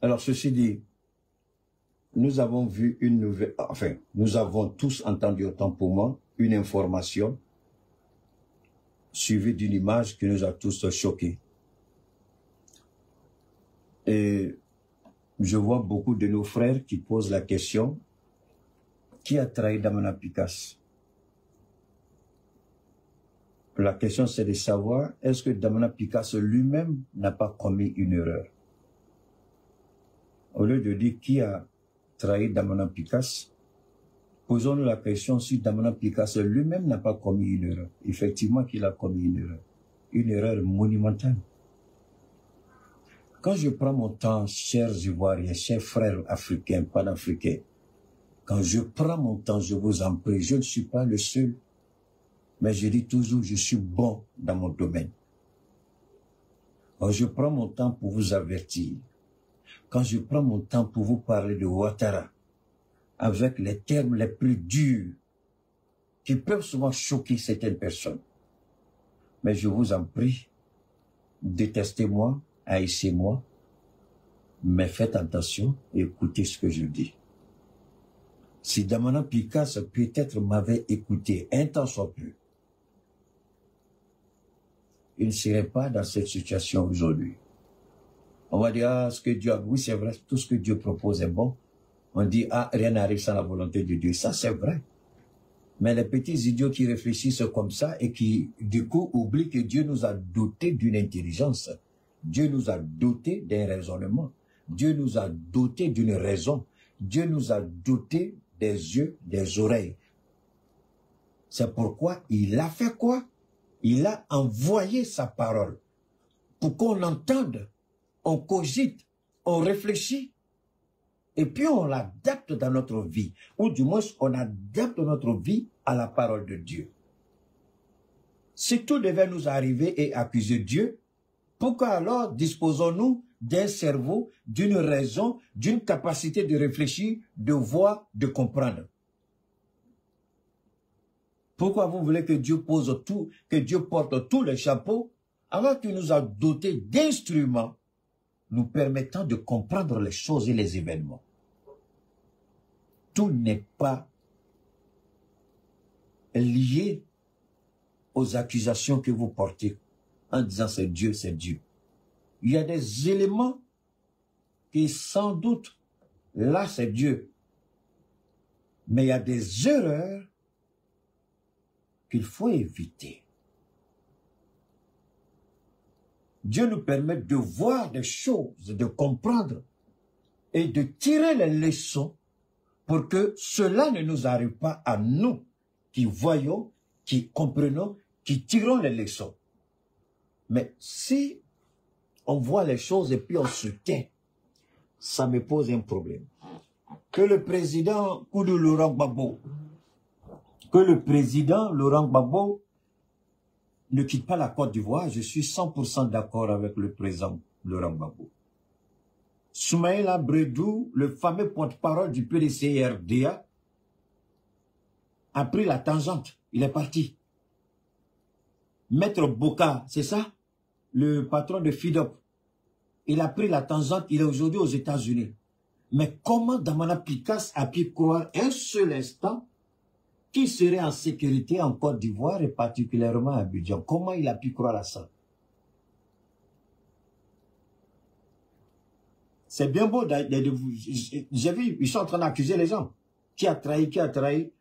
Alors, ceci dit, nous avons vu une nouvelle, enfin, nous avons tous entendu autant pour moi une information suivie d'une image qui nous a tous choqués. Et je vois beaucoup de nos frères qui posent la question, qui a trahi Damana Picasse? La question c'est de savoir, est-ce que Damana Picasse lui-même n'a pas commis une erreur? Au lieu de dire qui a trahi Damana Picasse, posons-nous la question si Damana Picasse lui-même n'a pas commis une erreur. Effectivement qu'il a commis une erreur monumentale. Quand je prends mon temps, chers Ivoiriens, chers frères africains, panafricains, quand je prends mon temps, je vous en prie, je ne suis pas le seul, mais je dis toujours, je suis bon dans mon domaine. Quand je prends mon temps pour vous avertir, quand je prends mon temps pour vous parler de Ouattara, avec les termes les plus durs, qui peuvent souvent choquer certaines personnes, mais je vous en prie, détestez-moi, haïssez-moi, mais faites attention et écoutez ce que je dis. Si Damana Picasse peut-être m'avait écouté un temps soit peu, il ne serait pas dans cette situation aujourd'hui. On va dire, ah, ce que Dieu a, oui c'est vrai, tout ce que Dieu propose est bon. On dit, ah, rien n'arrive sans la volonté de Dieu. Ça c'est vrai. Mais les petits idiots qui réfléchissent comme ça et qui, du coup, oublient que Dieu nous a dotés d'une intelligence. Dieu nous a dotés d'un raisonnement. Dieu nous a dotés d'une raison. Dieu nous a dotés des yeux, des oreilles. C'est pourquoi il a fait quoi? Il a envoyé sa parole pour qu'on entende, on cogite, on réfléchit et puis on l'adapte dans notre vie. Ou du moins, on adapte notre vie à la parole de Dieu. Si tout devait nous arriver et accuser Dieu, pourquoi alors disposons-nous d'un cerveau, d'une raison, d'une capacité de réfléchir, de voir, de comprendre? Pourquoi vous voulez que Dieu pose tout, que Dieu porte tous les chapeaux, alors qu'il nous a dotés d'instruments nous permettant de comprendre les choses et les événements? Tout n'est pas lié aux accusations que vous portez en disant c'est Dieu, c'est Dieu. Il y a des éléments qui sans doute, là c'est Dieu. Mais il y a des erreurs qu'il faut éviter. Dieu nous permet de voir des choses, de comprendre et de tirer les leçons pour que cela ne nous arrive pas à nous qui voyons, qui comprenons, qui tirons les leçons. Mais si on voit les choses et puis on se tait, ça me pose un problème. Que le président Koudou Laurent Gbagbo, ne quitte pas la Côte d'Ivoire, je suis 100% d'accord avec le président Laurent Gbagbo. Soumaïla Bredou, le fameux porte-parole du PDC-RDA, a pris la tangente, il est parti. Maître Boka, c'est ça? Le patron de FIDOP, il a pris la tangente, il est aujourd'hui aux États-Unis. Mais comment Damana Picasse a pu croire un seul instant qu'il serait en sécurité en Côte d'Ivoire et particulièrement à Abidjan? Comment il a pu croire à ça? C'est bien beau, j'ai vu, ils sont en train d'accuser les gens. Qui a trahi, qui a trahi?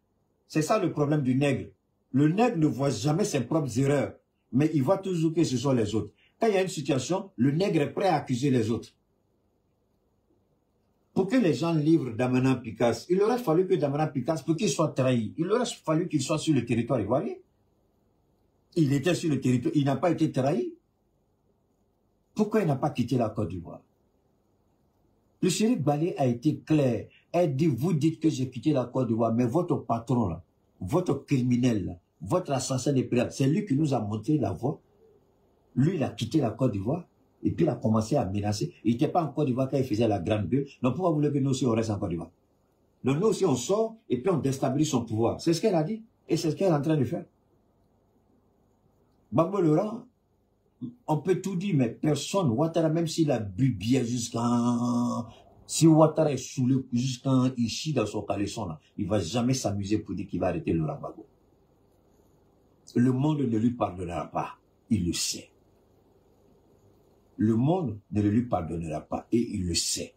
C'est ça le problème du nègre. Le nègre ne voit jamais ses propres erreurs, mais il voit toujours que ce sont les autres. Quand il y a une situation, le nègre est prêt à accuser les autres. Pour que les gens livrent Damana Picasse, il aurait fallu que Damana Picasse, pour qu'il soit trahi, il aurait fallu qu'il soit sur le territoire ivoirien. Il était sur le territoire, il n'a pas été trahi. Pourquoi il n'a pas quitté la Côte d'Ivoire? Le shérif Balé a été clair. Elle dit, vous dites que j'ai quitté la Côte d'Ivoire, mais votre patron là, votre criminel là, votre assassin des pirates, c'est lui qui nous a montré la voie. Lui, il a quitté la Côte d'Ivoire. Et puis il a commencé à menacer. Il n'était pas en Côte d'Ivoire quand il faisait la grande gueule. Donc pourquoi vous voulez que nous aussi on reste en Côte d'Ivoire? Donc nous aussi on sort et puis on déstabilise son pouvoir. C'est ce qu'elle a dit. Et c'est ce qu'elle est en train de faire. Gbagbo Laurent on peut tout dire, mais personne, Ouattara, même s'il a bu bien jusqu'à... Si Ouattara est saoulé jusqu'à ici dans son caleçon, là, il ne va jamais s'amuser pour dire qu'il va arrêter Laurent Gbagbo. Le monde ne lui pardonnera pas, il le sait. Le monde ne le lui pardonnera pas et il le sait.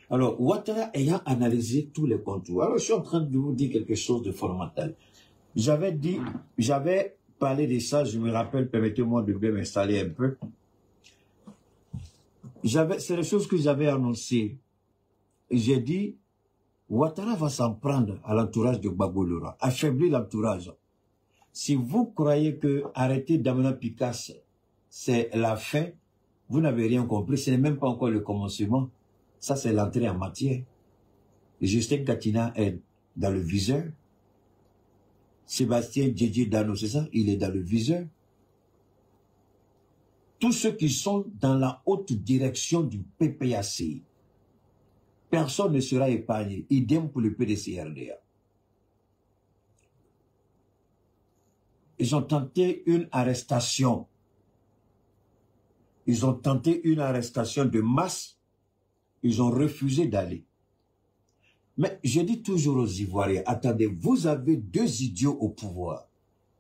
Alors, Ouattara ayant analysé tous les contours, alors je suis en train de vous dire quelque chose de fondamental. J'avais parlé de ça, je me rappelle, permettez-moi de bien m'installer un peu. C'est les choses que j'avais annoncées. J'ai dit, Ouattara va s'en prendre à l'entourage de Gbagbo Laurent, affaiblir l'entourage. Si vous croyez que arrêter Damena Picasse, c'est la fin, vous n'avez rien compris, ce n'est même pas encore le commencement. Ça, c'est l'entrée en matière. Justin Katina est dans le viseur. Sébastien Djedje Dano, c'est ça? Il est dans le viseur. Tous ceux qui sont dans la haute direction du PPAC, personne ne sera épargné. Idem pour le PDCRDA. Ils ont tenté une arrestation. Ils ont tenté une arrestation de masse. Ils ont refusé d'aller. Mais je dis toujours aux Ivoiriens, attendez, vous avez deux idiots au pouvoir,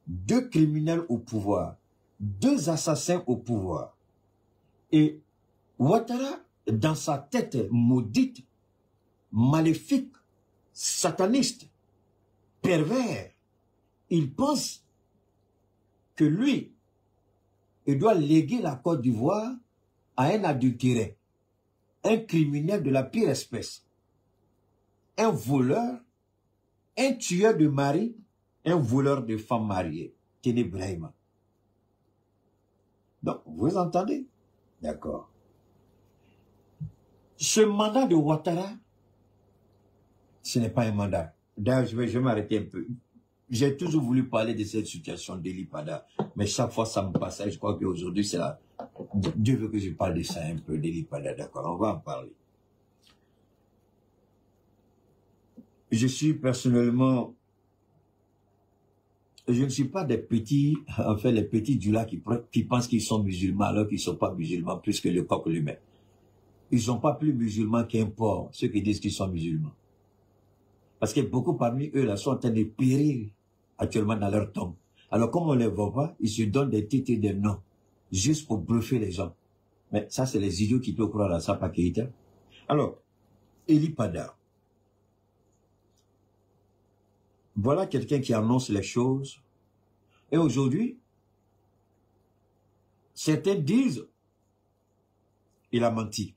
deux criminels au pouvoir, deux assassins au pouvoir. Et Ouattara, dans sa tête maudite, maléfique, sataniste, pervers, il pense que lui, il doit léguer la Côte d'Ivoire à un adultéré, un criminel de la pire espèce, un voleur, un tueur de mari, un voleur de femmes mariées, Téné Brahima. Donc, vous entendez? D'accord. Ce mandat de Ouattara, ce n'est pas un mandat. D'ailleurs, je vais m'arrêter un peu. J'ai toujours voulu parler de cette situation d'Ely Pada, mais chaque fois ça me passe. Je crois qu'aujourd'hui, c'est là. Dieu veut que je parle de ça un peu, d'Ely Pada, d'accord? On va en parler. Je suis personnellement, je ne suis pas des petits, en fait, les petits du lac qui pensent qu'ils sont musulmans alors qu'ils ne sont pas musulmans plus que le coq lui-même. Ils ne sont pas plus musulmans qu'un porc, ceux qui disent qu'ils sont musulmans. Parce que beaucoup parmi eux là sont en train de périr actuellement dans leur tombe. Alors comme on ne les voit pas, ils se donnent des titres et des noms, juste pour bluffer les gens. Mais ça, c'est les idiots qui peuvent croire à ça, pas Keïta. Alors, Ely Pada. Voilà quelqu'un qui annonce les choses. Et aujourd'hui, certains disent, il a menti.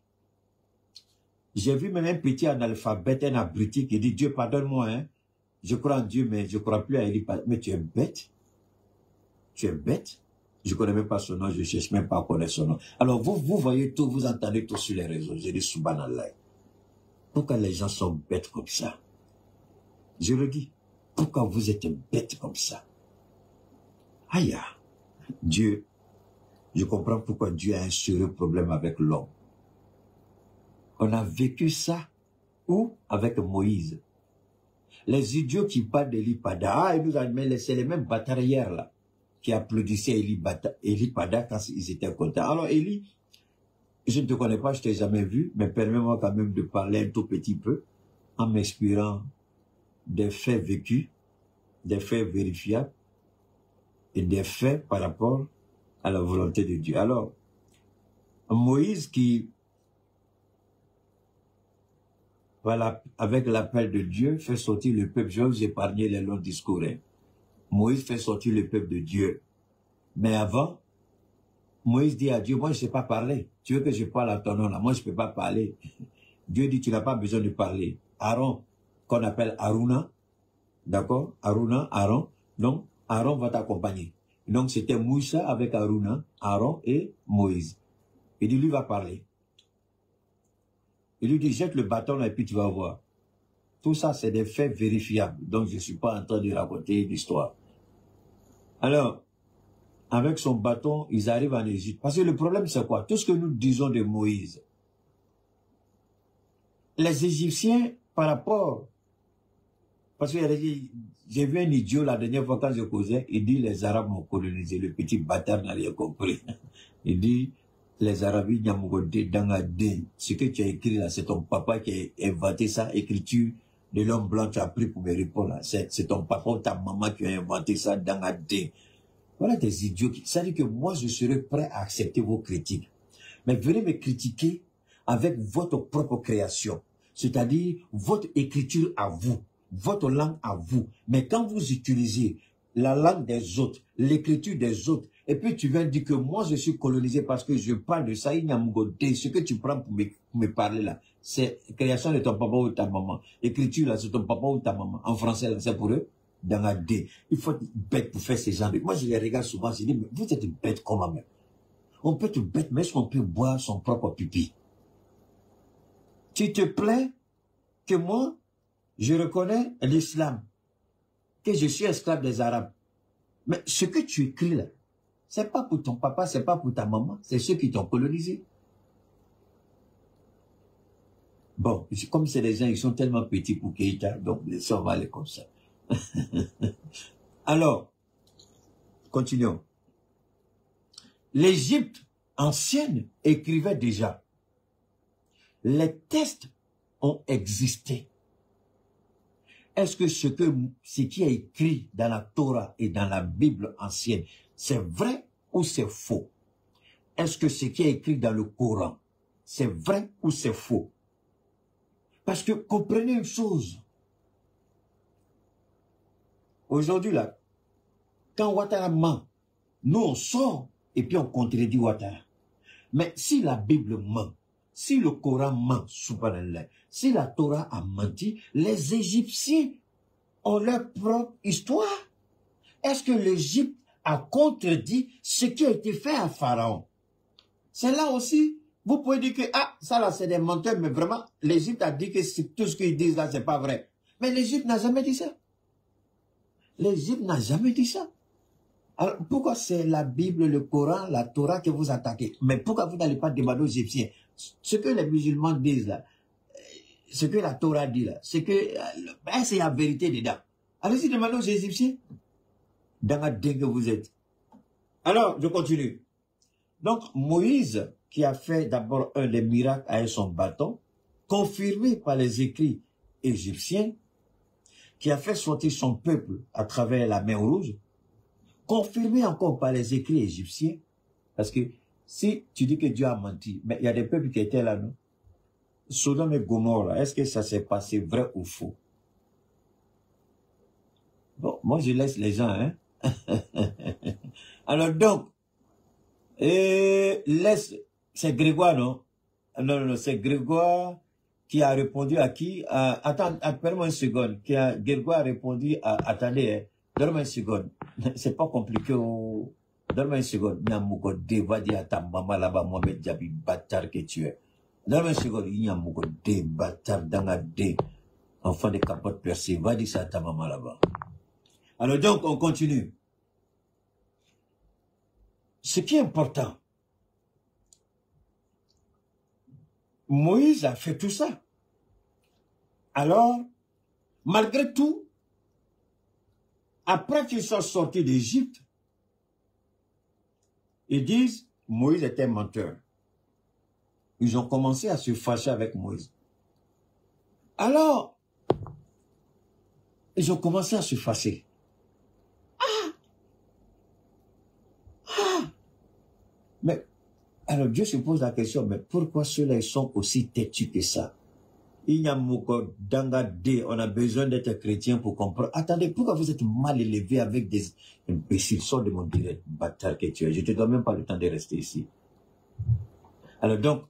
J'ai vu même un petit analphabète, un abruti qui dit, Dieu pardonne-moi, hein. Je crois en Dieu, mais je ne crois plus à Ely Pada. Mais tu es bête. Tu es bête. Je ne connais même pas son nom, je ne cherche même pas à connaître son nom. Alors vous voyez tout, vous entendez tout sur les réseaux. J'ai dit, subhanallah. Pourquoi les gens sont bêtes comme ça? Je le dis. Pourquoi vous êtes bêtes comme ça? Aïe, Dieu, je comprends pourquoi Dieu a un sérieux problème avec l'homme. On a vécu ça, où? Avec Moïse. Les idiots qui parlent d'Ely Pada, c'est les mêmes bataillères là, qui applaudissaient Ely Pada quand ils étaient contents. Alors Ely, je ne te connais pas, je ne t'ai jamais vu, mais permets-moi quand même de parler un tout petit peu, en m'inspirant des faits vécus, des faits vérifiables, et des faits par rapport à la volonté de Dieu. Alors, Moïse qui, voilà, avec l'appel de Dieu, fait sortir le peuple. Je vais vous épargner les longs discours. Hein. Moïse fait sortir le peuple de Dieu. Mais avant, Moïse dit à Dieu, moi je ne sais pas parler. Tu veux que je parle à ton nom là? Moi je ne peux pas parler. Dieu dit, tu n'as pas besoin de parler. Aaron, qu'on appelle Aruna, d'accord? Aruna, Aaron. Donc, Aaron va t'accompagner. Donc, c'était Moussa avec Aruna, Aaron et Moïse. Il dit, lui va parler. Il lui dit, jette le bâton là et puis tu vas voir. Tout ça, c'est des faits vérifiables. Donc, je ne suis pas en train de raconter l'histoire. Alors, avec son bâton, ils arrivent en Égypte. Parce que le problème, c'est quoi? Tout ce que nous disons de Moïse. Les Égyptiens, par rapport Parce que j'ai vu un idiot la dernière fois quand je causais, il dit les Arabes m'ont colonisé. Le petit bâtard n'a rien compris. Il dit les Arabes, ce que tu as écrit là, c'est ton papa qui a inventé ça, écriture de l'homme blanc, tu as pris pour me répondre là. C'est ton papa ou ta maman qui a inventé ça dans la dé. Voilà des idiots. Ça veut dire que moi, je serai prêt à accepter vos critiques. Mais venez me critiquer avec votre propre création. C'est-à-dire votre écriture à vous, votre langue à vous. Mais quand vous utilisez la langue des autres, l'écriture des autres, et puis tu viens dire que moi je suis colonisé parce que je parle de ça, ce que tu prends pour me parler là, c'est création de ton papa ou ta maman. Écriture là, c'est ton papa ou ta maman. En français là, c'est pour eux. Dans la D. Il faut être bête pour faire ces gens. Moi je les regarde souvent, je dis, mais vous êtes bête comment même. On peut te bête, mais est-ce qu'on peut boire son propre pipi? Tu te plains que moi, je reconnais l'islam, que je suis esclave des Arabes. Mais ce que tu écris là, c'est pas pour ton papa, c'est pas pour ta maman, c'est ceux qui t'ont colonisé. Bon, comme c'est des gens, ils sont tellement petits pour Keïta, donc ça on va aller comme ça. Alors, continuons. L'Égypte ancienne écrivait déjà. Les textes ont existé. Est-ce que ce qui est écrit dans la Torah et dans la Bible ancienne, c'est vrai ou c'est faux? Est-ce que ce qui est écrit dans le Coran, c'est vrai ou c'est faux? Parce que comprenez une chose. Aujourd'hui là, quand Ouattara ment, nous on sort et puis on contredit Ouattara. Mais si la Bible ment, si le Coran ment, subhanallah, si la Torah a menti, les Égyptiens ont leur propre histoire. Est-ce que l'Égypte a contredit ce qui a été fait à Pharaon? C'est là aussi, vous pouvez dire que, ah, ça là c'est des menteurs, mais vraiment, l'Égypte a dit que tout ce qu'ils disent là, c'est pas vrai. Mais l'Égypte n'a jamais dit ça. L'Égypte n'a jamais dit ça. Alors, pourquoi c'est la Bible, le Coran, la Torah que vous attaquez? Mais pourquoi vous n'allez pas demander aux Égyptiens? Ce que les musulmans disent là, ce que la Torah dit là, c'est que c'est la vérité dedans. Allez-y demander aux Égyptiens. Dans la dingue que vous êtes. Alors, je continue. Donc, Moïse, qui a fait d'abord un des miracles avec son bâton, confirmé par les écrits égyptiens, qui a fait sortir son peuple à travers la mer Rouge, confirmé encore par les écrits égyptiens, parce que si tu dis que Dieu a menti, mais il y a des peuples qui étaient là, non? Sodome et Gomorrhe, est-ce que ça s'est passé vrai ou faux? Bon, moi je laisse les gens, hein. Alors donc, c'est Grégoire, non? Non, c'est Grégoire qui a répondu à qui? Attends, permets-moi une seconde. Grégoire a répondu à, attendez, hein, donne-moi une seconde. C'est pas compliqué. Donne-moi une seconde. Nyamugode, va dire à ta maman là-bas, Mohamed Diaby, bâtard que tu es. Donne-moi une seconde. Nyamugode, bâtard, dans la dé. Enfant de capote percée. Va dire ça à ta maman là-bas. Alors donc, on continue. Ce qui est important, Moïse a fait tout ça. Alors, malgré tout, après qu'ils soient sortis d'Égypte, ils disent, Moïse était menteur. Ils ont commencé à se fâcher avec Moïse. Alors, ils ont commencé à se fâcher. Mais, alors Dieu se pose la question, mais pourquoi ceux-là sont aussi têtus que ça? On a besoin d'être chrétien pour comprendre. Attendez, pourquoi vous êtes mal élevé avec des imbéciles? Sors de mon direct, bâtard que tu es. Je ne te donne même pas le temps de rester ici. Alors donc,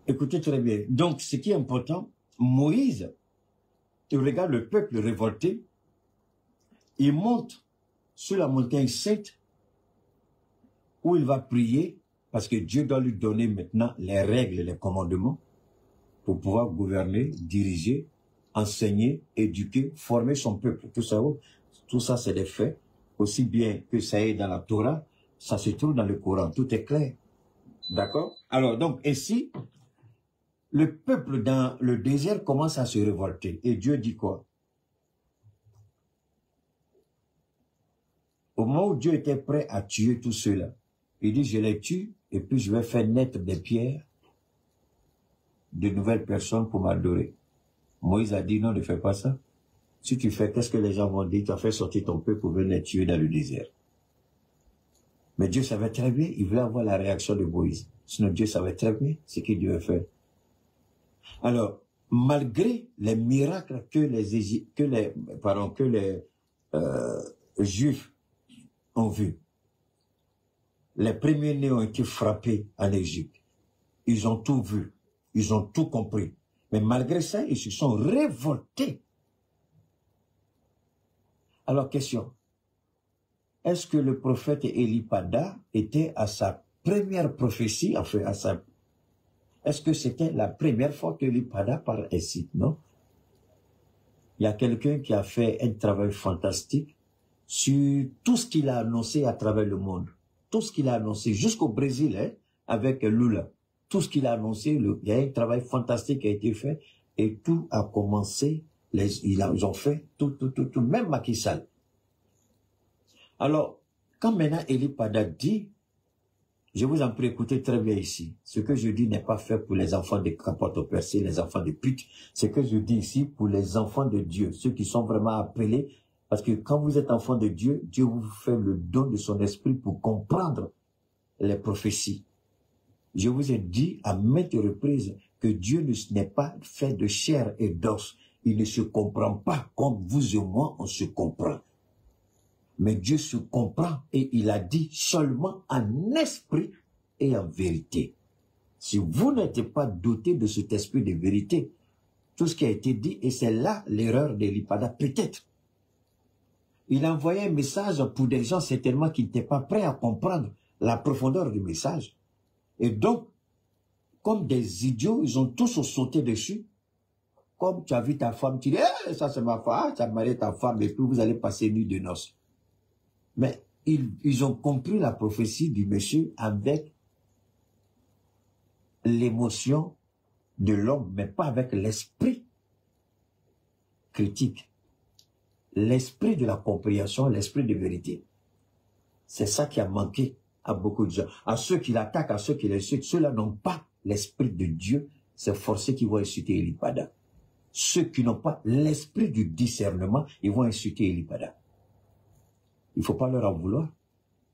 écoutez très bien. Donc, ce qui est important, Moïse, tu regardes le peuple révolté, il monte sur la montagne sainte, où il va prier, parce que Dieu doit lui donner maintenant les règles, les commandements, pour pouvoir gouverner, diriger, enseigner, éduquer, former son peuple. Tout ça c'est des faits, aussi bien que ça est dans la Torah, ça se trouve dans le Coran, tout est clair. D'accord? Alors, donc, ici, le peuple dans le désert commence à se révolter. Et Dieu dit quoi? Au moment où Dieu était prêt à tuer tous ceux-là, il dit, je les tue et puis je vais faire naître des pierres, de nouvelles personnes pour m'adorer. Moïse a dit, non, ne fais pas ça. Si tu fais, qu'est-ce que les gens vont dire? Tu as fait sortir ton peuple pour venir les tuer dans le désert. Mais Dieu savait très bien, il voulait avoir la réaction de Moïse. Sinon Dieu savait très bien ce qu'il devait faire. Alors, malgré les miracles que les Juifs ont vus, les premiers-nés ont été frappés en Égypte. Ils ont tout vu, ils ont tout compris. Mais malgré ça, ils se sont révoltés. Alors, question. Est-ce que le prophète Élie-Pada était à sa première prophétie, enfin est-ce que c'était la première fois que Élie-Pada parle ainsi? Non. Il y a quelqu'un qui a fait un travail fantastique sur tout ce qu'il a annoncé à travers le monde. Tout ce qu'il a annoncé jusqu'au Brésil, hein, avec Lula. Tout ce qu'il a annoncé, il y a un travail fantastique qui a été fait et tout a commencé, ils ont fait tout, même Macky Sall. Alors, quand maintenant Élie-Pada dit, je vous en prie, écoutez très bien ici, ce que je dis n'est pas fait pour les enfants de capote au percé, les enfants de pute, ce que je dis ici pour les enfants de Dieu, ceux qui sont vraiment appelés, parce que quand vous êtes enfant de Dieu, Dieu vous fait le don de son esprit pour comprendre les prophéties. Je vous ai dit à maintes reprises que Dieu n'est pas fait de chair et d'os, il ne se comprend pas comme vous et moi on se comprend. Mais Dieu se comprend et il a dit seulement en esprit et en vérité. Si vous n'êtes pas doté de cet esprit de vérité, tout ce qui a été dit, et c'est là l'erreur d'Élie-Pada, peut-être. Il a envoyé un message pour des gens certainement qui n'étaient pas prêts à comprendre la profondeur du message. Et donc, comme des idiots, ils ont tous sauté dessus. Comme tu as vu ta femme, tu dis, hey, ça c'est ma femme, tu as marié ta femme et puis vous allez passer nuit de noces. Mais ils ont compris la prophétie du monsieur avec l'émotion de l'homme, mais pas avec l'esprit critique. L'esprit de la compréhension, l'esprit de vérité. C'est ça qui a manqué à beaucoup de gens. À ceux qui l'attaquent, à ceux qui l'insultent, ceux-là n'ont pas l'esprit de Dieu, c'est forcé qu'ils vont insulter Élie-Pada. Ceux qui n'ont pas l'esprit du discernement, ils vont insulter Élie-Pada. Il ne faut pas leur en vouloir,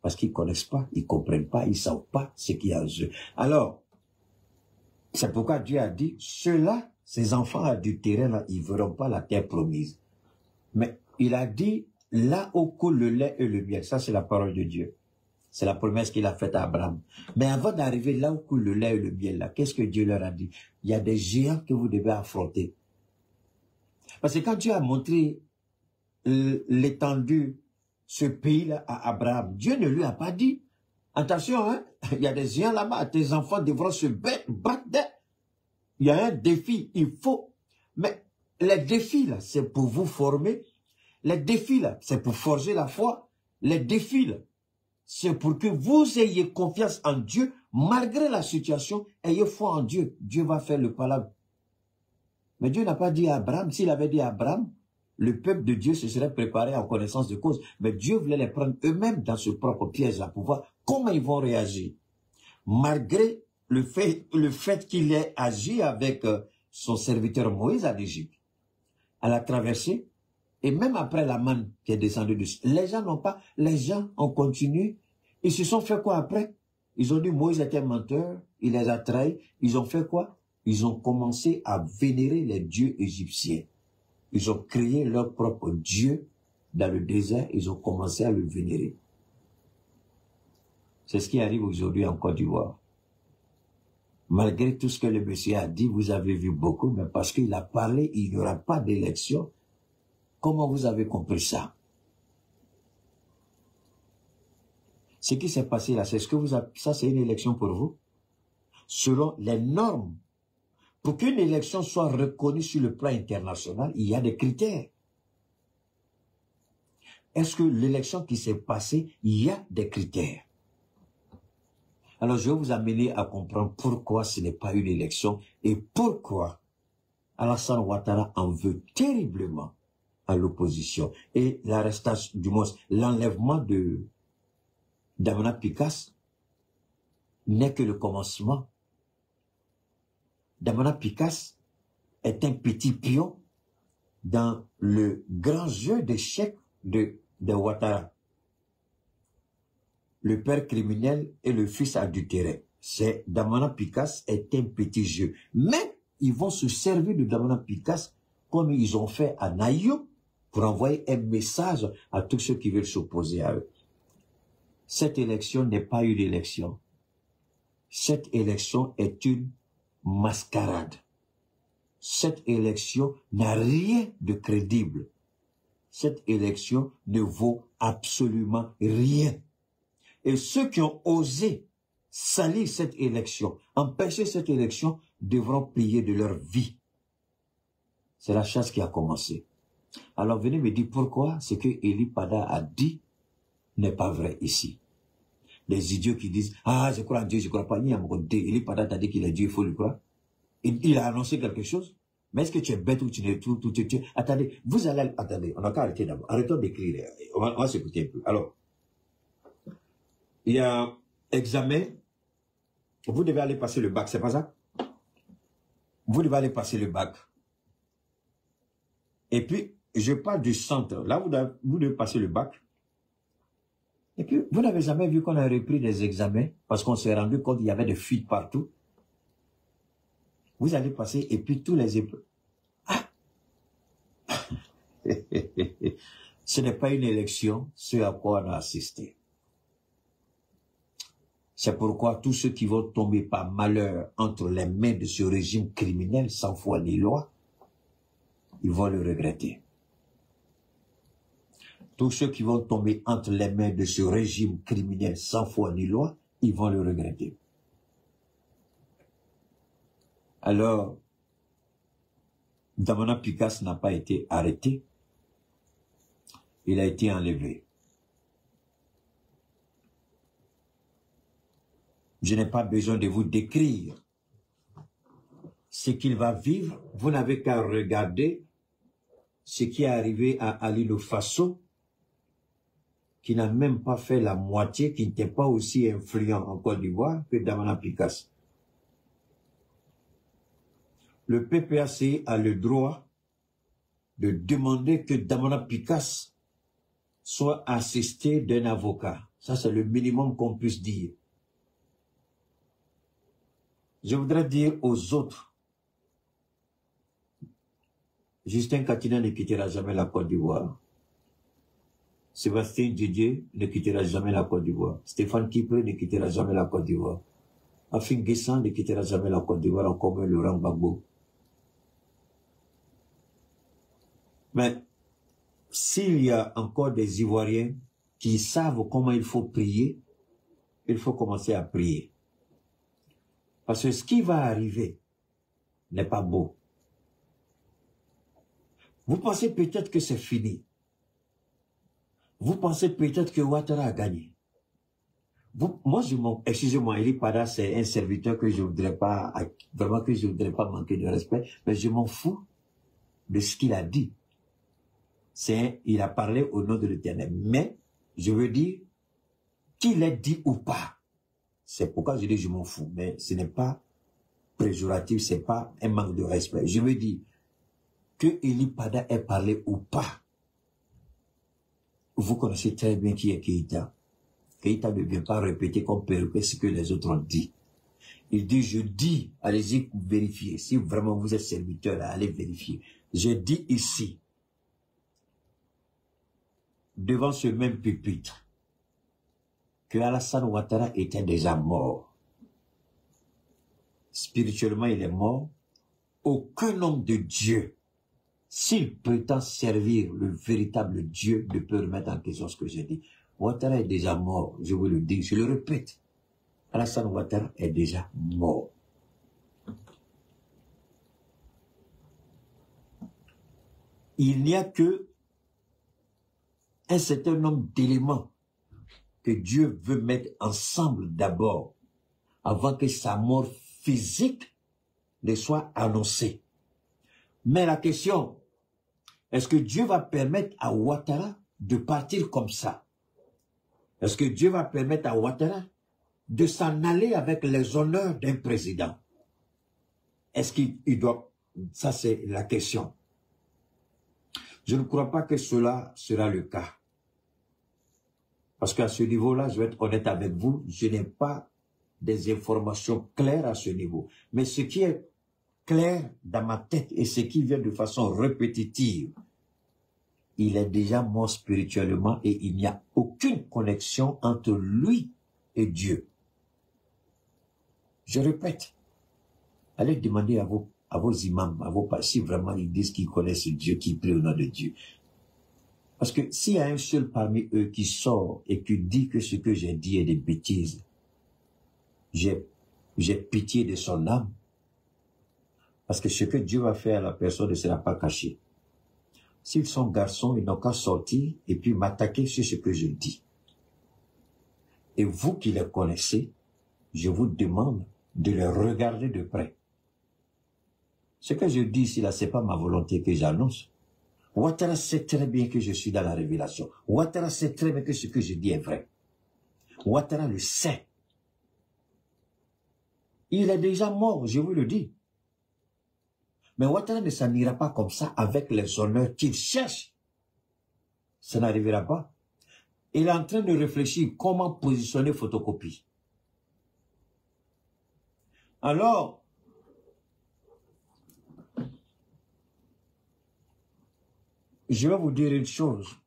parce qu'ils ne connaissent pas, ils ne comprennent pas, ils ne savent pas ce qu'il y a en eux. Alors, c'est pourquoi Dieu a dit, ceux-là, ces enfants adultérés, là, ils ne verront pas la terre promise. Mais il a dit, là où coule le lait et le miel, ça c'est la parole de Dieu. C'est la promesse qu'il a faite à Abraham. Mais avant d'arriver là où coule le lait et le miel, là, qu'est-ce que Dieu leur a dit? Il y a des géants que vous devez affronter. Parce que quand Dieu a montré l'étendue, ce pays-là à Abraham, Dieu ne lui a pas dit, attention, hein, il y a des géants là-bas, tes enfants devront se battre. Il y a un défi, il faut. Mais les défis là, c'est pour vous former. Les défis là, c'est pour forger la foi. Les défis là, c'est pour que vous ayez confiance en Dieu, malgré la situation, ayez foi en Dieu. Dieu va faire le palabre. Mais Dieu n'a pas dit à Abraham, s'il avait dit à Abraham, le peuple de Dieu se serait préparé en connaissance de cause. Mais Dieu voulait les prendre eux-mêmes dans ce propre piège-là pour voir comment ils vont réagir. Malgré le fait qu'il ait agi avec son serviteur Moïse à l'Égypte, à la traversée, et même après la manne qui est descendue dessus. Les gens ont continué. Ils se sont fait quoi après? Ils ont dit Moïse était menteur, il les a trahis. Ils ont fait quoi? Ils ont commencé à vénérer les dieux égyptiens. Ils ont créé leur propre Dieu dans le désert. Ils ont commencé à le vénérer. C'est ce qui arrive aujourd'hui en Côte d'Ivoire. Malgré tout ce que le monsieur a dit, vous avez vu beaucoup, mais parce qu'il a parlé, il n'y aura pas d'élection. Comment vous avez compris ça? Ce qui s'est passé là, c'est ce que vous avez, ça c'est une élection pour vous? Selon les normes. Pour qu'une élection soit reconnue sur le plan international, il y a des critères. Est-ce que l'élection qui s'est passée, il y a des critères? Alors je vais vous amener à comprendre pourquoi ce n'est pas une élection Et pourquoi Alassane Ouattara en veut terriblement à l'opposition. Et l'arrestation, du moins l'enlèvement de Damana Picasse n'est que le commencement. Damana Picasse est un petit pion dans le grand jeu d'échecs de Ouattara. Le père criminel et le fils adultéré. C'est Damana Picasse est un petit jeu. Mais ils vont se servir de Damana Picasse comme ils ont fait à Nayo pour envoyer un message à tous ceux qui veulent s'opposer à eux. Cette élection n'est pas une élection. Cette élection est une mascarade. Cette élection n'a rien de crédible. Cette élection ne vaut absolument rien. Et ceux qui ont osé salir cette élection, empêcher cette élection, devront payer de leur vie. C'est la chasse qui a commencé. Alors venez me dire pourquoi ce que Eli Pada a dit n'est pas vrai ici. Les idiots qui disent « Ah, je crois en Dieu, je ne crois pas ni à mon Dieu. » Eli Pada t'a dit qu'il est Dieu, il faut le croire. Il a annoncé quelque chose. Mais est-ce que tu es bête ou tu n'es tout. Attendez, vous allez... Attendez, on n'a qu'à arrêter d'abord. Arrêtons d'écrire. On va s'écouter un peu. Alors, il y a examen. Vous devez aller passer le bac, c'est pas ça? Vous devez aller passer le bac. Et puis, je parle du centre. Là, vous devez passer le bac. Et puis, vous n'avez jamais vu qu'on a repris des examens parce qu'on s'est rendu compte qu'il y avait des fuites partout. Vous allez passer et puis tous les épreuves. Ah! Ce n'est pas une élection, ce à quoi on a assisté. C'est pourquoi tous ceux qui vont tomber par malheur entre les mains de ce régime criminel sans foi ni loi, ils vont le regretter. Tous ceux qui vont tomber entre les mains de ce régime criminel sans foi ni loi, ils vont le regretter. Alors, Damana Picasse n'a pas été arrêté. Il a été enlevé. Je n'ai pas besoin de vous décrire ce qu'il va vivre. Vous n'avez qu'à regarder ce qui est arrivé à Ali Faso, qui n'a même pas fait la moitié, qui n'était pas aussi influent en Côte d'Ivoire que Damana Picasse. Le PPAC a le droit de demander que Damana Picasse soit assisté d'un avocat. Ça, c'est le minimum qu'on puisse dire. Je voudrais dire aux autres, Justin Katina ne quittera jamais la Côte d'Ivoire. Sébastien Didier ne quittera jamais la Côte d'Ivoire. Stéphane Kipré ne quittera jamais la Côte d'Ivoire. Afin Guessan ne quittera jamais la Côte d'Ivoire, en commun Laurent Gbagbo. Mais s'il y a encore des Ivoiriens qui savent comment il faut prier, il faut commencer à prier. Parce que ce qui va arriver n'est pas beau. Vous pensez peut-être que c'est fini. Vous pensez peut-être que Ouattara a gagné. Moi, excusez-moi, Eli Pada, c'est un serviteur que je voudrais pas, vraiment que je voudrais pas manquer de respect, mais je m'en fous de ce qu'il a dit. Il a parlé au nom de l'Éternel. Mais, je veux dire, qu'il ait dit ou pas, c'est pourquoi je dis je m'en fous. Mais ce n'est pas péjoratif, c'est pas un manque de respect. Je veux dire, que Eli Pada ait parlé ou pas, vous connaissez très bien qui est Keïta. Keïta ne vient pas répéter comme perruquer ce que les autres ont dit. Il dit, je dis, allez-y vérifier. Si vraiment vous êtes serviteur, allez vérifier. Je dis ici, devant ce même pupitre, que Alassane Ouattara était déjà mort. Spirituellement, il est mort. Aucun homme de Dieu, s'il prétend servir le véritable Dieu, ne peut remettre en question ce que j'ai dit. Ouattara est déjà mort, je vous le dis, je le répète. Alassane Ouattara est déjà mort. Il n'y a que un certain nombre d'éléments que Dieu veut mettre ensemble d'abord, avant que sa mort physique les soit annoncés. Mais la question, est-ce que Dieu va permettre à Ouattara de partir comme ça? Est-ce que Dieu va permettre à Ouattara de s'en aller avec les honneurs d'un président? Est-ce qu'il doit... Ça, c'est la question. Je ne crois pas que cela sera le cas. Parce qu'à ce niveau-là, je vais être honnête avec vous, je n'ai pas des informations claires à ce niveau. Mais ce qui est clair dans ma tête et ce qui vient de façon répétitive, il est déjà mort spirituellement et il n'y a aucune connexion entre lui et Dieu. Je répète, allez demander à vos imams, à vos pasteurs, si vraiment ils disent qu'ils connaissent Dieu, qu'ils prient au nom de Dieu. Parce que s'il y a un seul parmi eux qui sort et qui dit que ce que j'ai dit est des bêtises, j'ai pitié de son âme. Parce que ce que Dieu va faire à la personne ne sera pas caché. S'ils sont garçons, ils n'ont qu'à sortir et puis m'attaquer sur ce que je dis. Et vous qui les connaissez, je vous demande de les regarder de près. Ce que je dis ici, là, c'est pas ma volonté que j'annonce. Ouattara sait très bien que je suis dans la révélation. Ouattara sait très bien que ce que je dis est vrai. Ouattara le sait. Il est déjà mort, je vous le dis. Mais Ouattara ne s'en ira pas comme ça avec les honneurs qu'il cherche. Ça n'arrivera pas. Il est en train de réfléchir comment positionner photocopie. Alors, je vais vous dire une chose.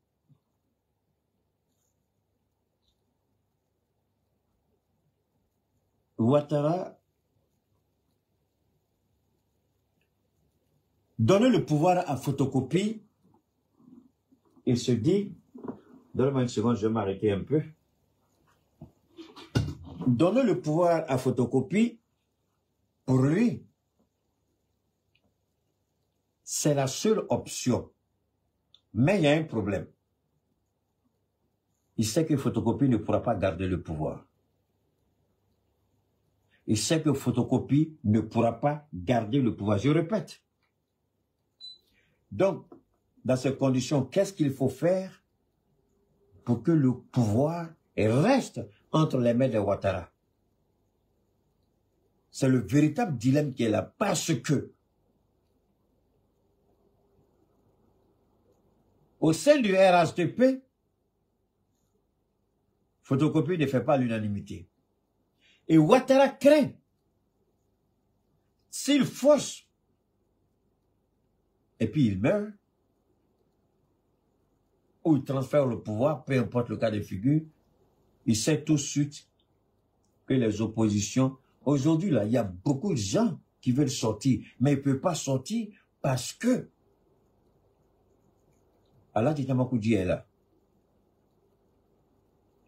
Ouattara, donner le pouvoir à photocopie, il se dit, donne-moi une seconde, je vais m'arrêter un peu. Donner le pouvoir à photocopie, pour lui, c'est la seule option. Mais il y a un problème. Il sait que photocopie ne pourra pas garder le pouvoir. Il sait que photocopie ne pourra pas garder le pouvoir. Je répète. Donc, dans ces conditions, qu'est-ce qu'il faut faire pour que le pouvoir reste entre les mains de Ouattara? C'est le véritable dilemme qui est là, parce que au sein du RHDP, photocopie ne fait pas l'unanimité. Et Ouattara craint, s'il force, et puis il meurt, ou il transfère le pouvoir, peu importe le cas de figure, il sait tout de suite que les oppositions, aujourd'hui là, il y a beaucoup de gens qui veulent sortir, mais ils ne peuvent pas sortir parce que Allah Titamakoudi est là.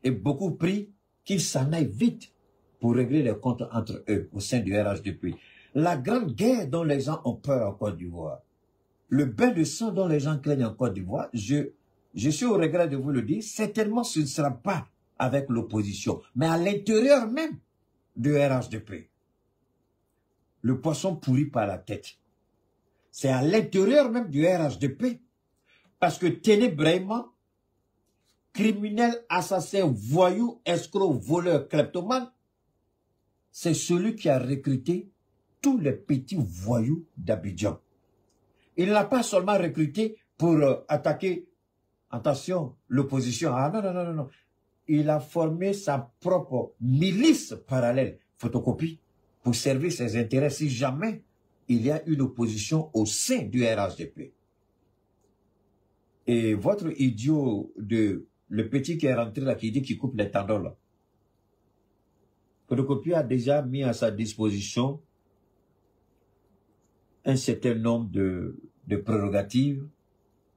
Et beaucoup prient qu'ils s'en aillent vite pour régler les comptes entre eux au sein du RHDP. La grande guerre dont les gens ont peur en Côte d'Ivoire, le bain de sang dont les gens craignent en Côte d'Ivoire, je suis au regret de vous le dire, certainement ce ne sera pas avec l'opposition, mais à l'intérieur même du RHDP. Le poisson pourri par la tête. C'est à l'intérieur même du RHDP. Parce que Téné Brahima, criminel, assassin, voyou, escroc, voleur, kleptomane, c'est celui qui a recruté tous les petits voyous d'Abidjan. Il n'a pas seulement recruté pour attaquer, attention, l'opposition. Ah non, non, non, non, non. Il a formé sa propre milice parallèle, photocopie, pour servir ses intérêts si jamais il y a une opposition au sein du RHDP. Et votre idiot le petit qui est rentré là, qui dit qu'il coupe les tendons là. Photocopie a déjà mis à sa disposition un certain nombre de prérogatives.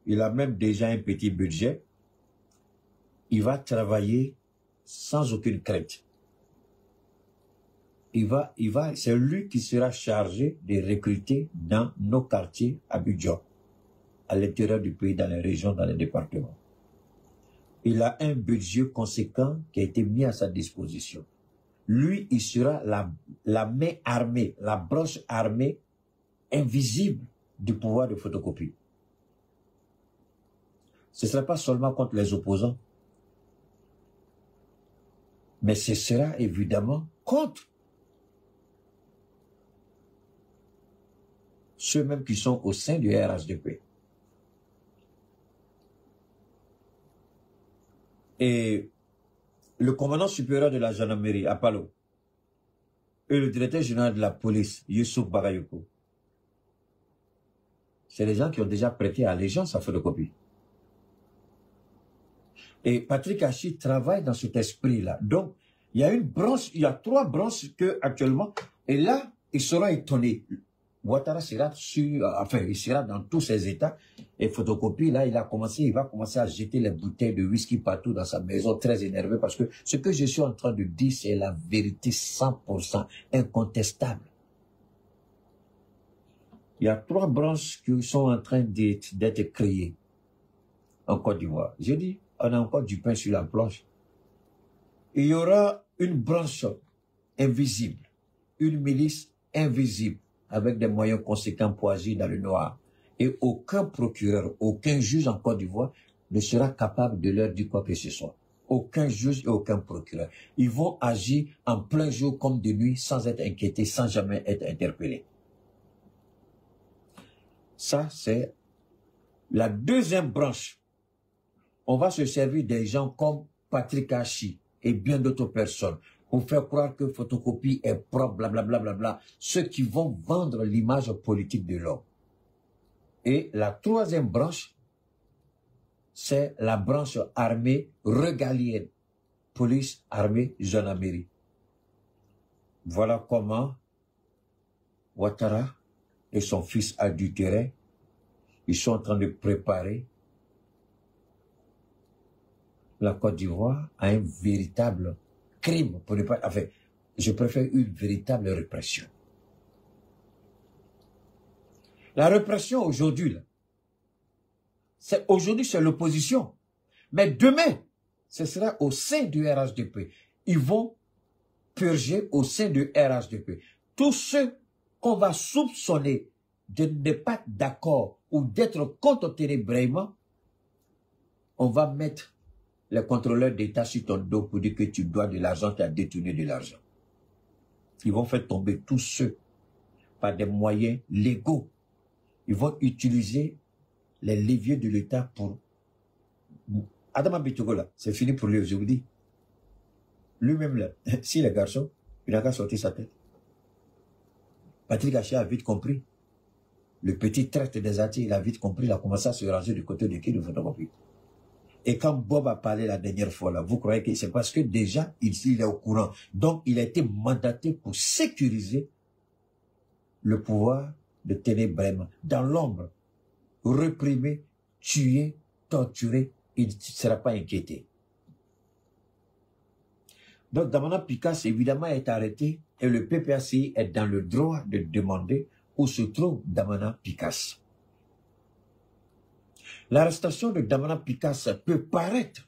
Il a même déjà un petit budget. Il va travailler sans aucune crainte. C'est lui qui sera chargé de recruter dans nos quartiers à Abidjan, à l'intérieur du pays, dans les régions, dans les départements. Il a un budget conséquent qui a été mis à sa disposition. lui, il sera la main armée, la branche armée invisible du pouvoir de photocopie. Ce ne sera pas seulement contre les opposants, mais ce sera évidemment contre ceux-mêmes qui sont au sein du RHDP. Et le commandant supérieur de la gendarmerie, Apalo, et le directeur général de la police, Youssouf Bagayoko, c'est les gens qui ont déjà prêté allégeance à photocopie. Et Patrick Hachi travaille dans cet esprit-là. Donc, il y a une branche, il y a 3 branches que actuellement, et là, il sera étonné. Ouattara sera il sera dans tous ses états. Et photocopie, là, il va commencer à jeter les bouteilles de whisky partout dans sa maison, très énervé, parce que ce que je suis en train de dire, c'est la vérité 100%, incontestable. Il y a 3 branches qui sont en train d'être créées en Côte d'Ivoire. J'ai dit, on a encore du pain sur la planche. Il y aura une branche invisible, une milice invisible, avec des moyens conséquents pour agir dans le noir. Et aucun procureur, aucun juge en Côte d'Ivoire ne sera capable de leur dire quoi que ce soit. Aucun juge et aucun procureur. Ils vont agir en plein jour comme de nuit, sans être inquiétés, sans jamais être interpellés. Ça, c'est la deuxième branche. On va se servir des gens comme Patrick Hachi et bien d'autres personnes pour faire croire que photocopie est propre, blablabla, bla, bla, bla, ceux qui vont vendre l'image politique de l'homme. Et la troisième branche, c'est la branche armée régalienne, police, armée, gendarmerie. Voilà comment Ouattara et son fils adultéré, ils sont en train de préparer la Côte d'Ivoire à un véritable crime, pour ne pas, enfin, je préfère une véritable répression. La répression aujourd'hui, aujourd'hui c'est l'opposition, mais demain, ce sera au sein du RHDP. Ils vont purger au sein du RHDP. Tous ceux qu'on va soupçonner de ne pas être d'accord ou d'être contre Téné Brahima, on va mettre les contrôleurs d'État sur ton dos pour dire que tu dois de l'argent, tu as détourné de l'argent. Ils vont faire tomber tous ceux par des moyens légaux. Ils vont utiliser les leviers de l'État pour... Adama Bitogo, là, c'est fini pour lui, je vous dis. Lui-même, là, si les garçons, il n'a qu'à sortir sa tête. Patrick Hachi a vite compris. Le petit traître des Atis, il a vite compris, il a commencé à se ranger du côté de qui de photocopie. Et quand Bob a parlé la dernière fois, là, vous croyez que c'est parce que déjà, il est au courant. Donc, il a été mandaté pour sécuriser le pouvoir de Téné Brahima. Dans l'ombre, réprimer, tuer, torturer, il ne sera pas inquiété. Donc, Damana Picasse, évidemment, est arrêté et le PPACI est dans le droit de demander où se trouve Damana Picasse. L'arrestation de Damana Picasse peut paraître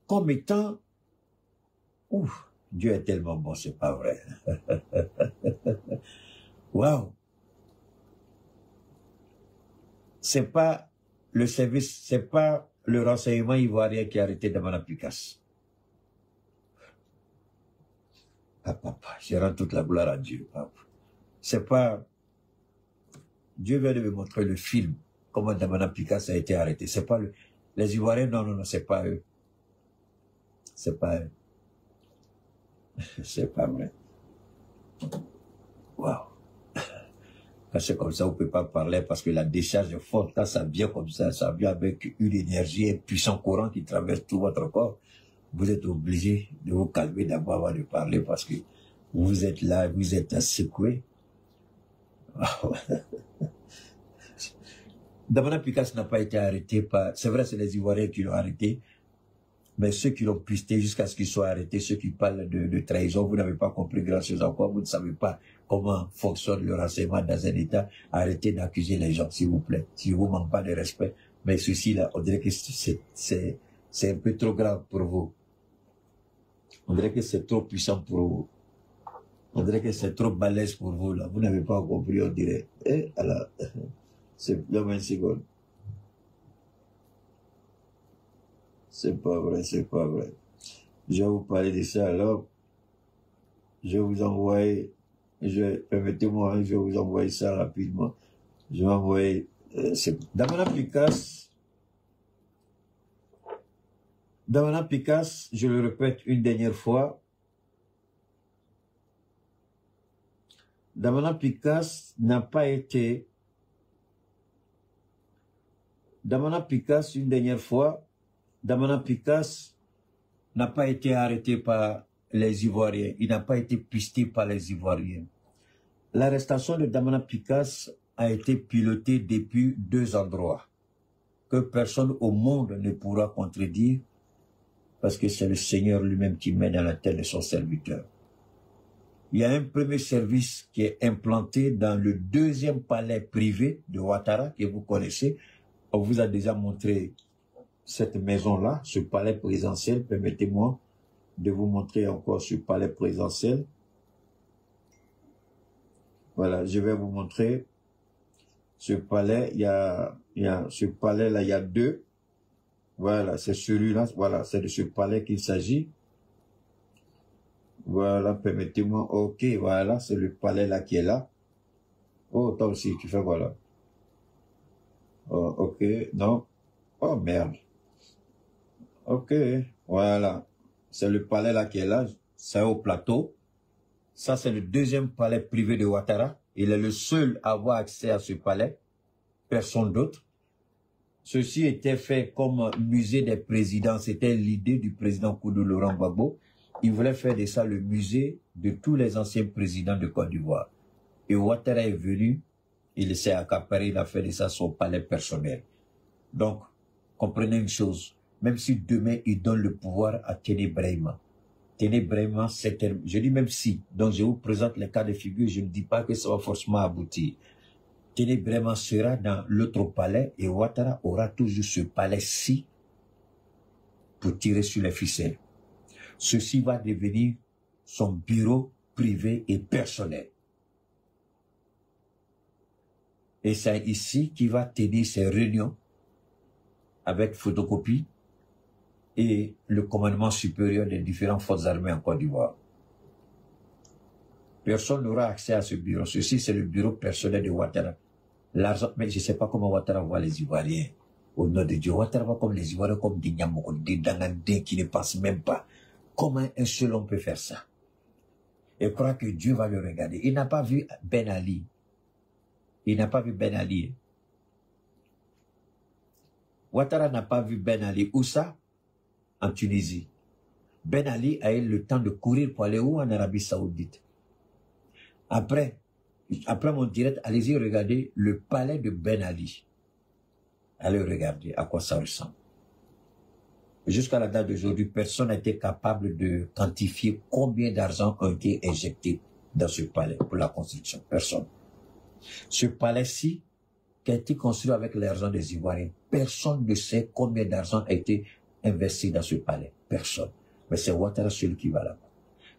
comme étant... Ouf, Dieu est tellement bon, c'est pas vrai. Waouh! C'est pas le service, c'est pas le renseignement ivoirien qui a arrêté Damana Picasse. Papa, je rends toute la gloire à Dieu. C'est pas... Dieu vient de me montrer le film, comment Damana Picasse a été arrêté. C'est pas les Ivoiriens, non, non, non, c'est pas eux. C'est pas eux. C'est pas vrai. Waouh. Quand c'est comme ça, on ne peut pas parler parce que la décharge est forte. Quand ça vient comme ça vient avec une énergie, un puissant courant qui traverse tout votre corps. Vous êtes obligé de vous calmer d'abord avant de parler parce que vous êtes là, vous êtes secoué. Damana Picasse n'a pas été arrêté par... C'est vrai, c'est les Ivoiriens qui l'ont arrêté, mais ceux qui l'ont pisté jusqu'à ce qu'ils soient arrêtés, ceux qui parlent de trahison, vous n'avez pas compris grand-chose encore, vous ne savez pas comment fonctionne le renseignement dans un État. Arrêtez d'accuser les gens, s'il vous plaît, si vous manquez pas de respect. Mais ceci-là, on dirait que c'est un peu trop grave pour vous. On dirait que c'est trop puissant pour vous. On dirait que c'est trop balèze pour vous, là. Vous n'avez pas compris, on dirait. Eh, alors, c'est dans 20 secondes. C'est pas vrai, c'est pas vrai. Je vais vous parler de ça, alors. Je vais vous envoyer, permettez-moi, je vais vous envoyer ça rapidement. Je vais envoyer, Damana Picasse, je le répète une dernière fois. Damana Picasse n'a pas été, Damana Picasse, une dernière fois, Damana Picasse n'a pas été arrêté par les Ivoiriens. Il n'a pas été pisté par les Ivoiriens. L'arrestation de Damana Picasse a été pilotée depuis 2 endroits que personne au monde ne pourra contredire parce que c'est le Seigneur lui-même qui met dans la tête de son serviteur. Il y a un premier service qui est implanté dans le 2e palais privé de Ouattara que vous connaissez. On vous a déjà montré cette maison-là, ce palais présidentiel. Permettez-moi de vous montrer encore ce palais présidentiel. Voilà, je vais vous montrer ce palais. Il y a ce palais-là, il y a 2. Voilà, c'est celui-là. Voilà, c'est de ce palais qu'il s'agit. Voilà, permettez-moi. Ok, voilà, c'est le palais-là qui est là. Oh, toi aussi, tu fais voilà. Oh, ok, non. Oh, merde. Ok, voilà. C'est le palais là qui est là. C'est au plateau. Ça, c'est le 2e palais privé de Ouattara. Il est le seul à avoir accès à ce palais. Personne d'autre. Ceci était fait comme musée des présidents. C'était l'idée du président Koudou Laurent Gbagbo. Il voulait faire de ça le musée de tous les anciens présidents de Côte d'Ivoire. Et Ouattara est venu, il s'est accaparé, il a fait de ça son palais personnel. Donc, comprenez une chose, même si demain il donne le pouvoir à Téné Brahima, je dis même si, donc je vous présente les cas de figure, je ne dis pas que ça va forcément aboutir. Téné Brahima sera dans l'autre palais et Ouattara aura toujours ce palais-ci pour tirer sur les ficelles. Ceci va devenir son bureau privé et personnel. Et c'est ici qu'il va tenir ses réunions avec photocopie et le commandement supérieur des différentes forces armées en Côte d'Ivoire. Personne n'aura accès à ce bureau. Ceci, c'est le bureau personnel de Ouattara. L'argent, mais je ne sais pas comment Ouattara voit les Ivoiriens. Au nom de Dieu, Ouattara voit comme les Ivoiriens, comme des Nyamoko, des Dangandais qui ne passent même pas. Comment un seul homme peut faire ça? Et croit que Dieu va le regarder. Il n'a pas vu Ben Ali. Il n'a pas vu Ben Ali. Ouattara n'a pas vu Ben Ali. Où ça? En Tunisie. Ben Ali a eu le temps de courir pour aller où? En Arabie Saoudite. Après mon direct, allez-y regarder le palais de Ben Ali. Allez regarder à quoi ça ressemble. Jusqu'à la date d'aujourd'hui, personne n'a été capable de quantifier combien d'argent a été injecté dans ce palais pour la construction. Personne. Ce palais-ci, qui a été construit avec l'argent des Ivoiriens, personne ne sait combien d'argent a été investi dans ce palais. Personne. Mais c'est Ouattara seul qui va là-bas.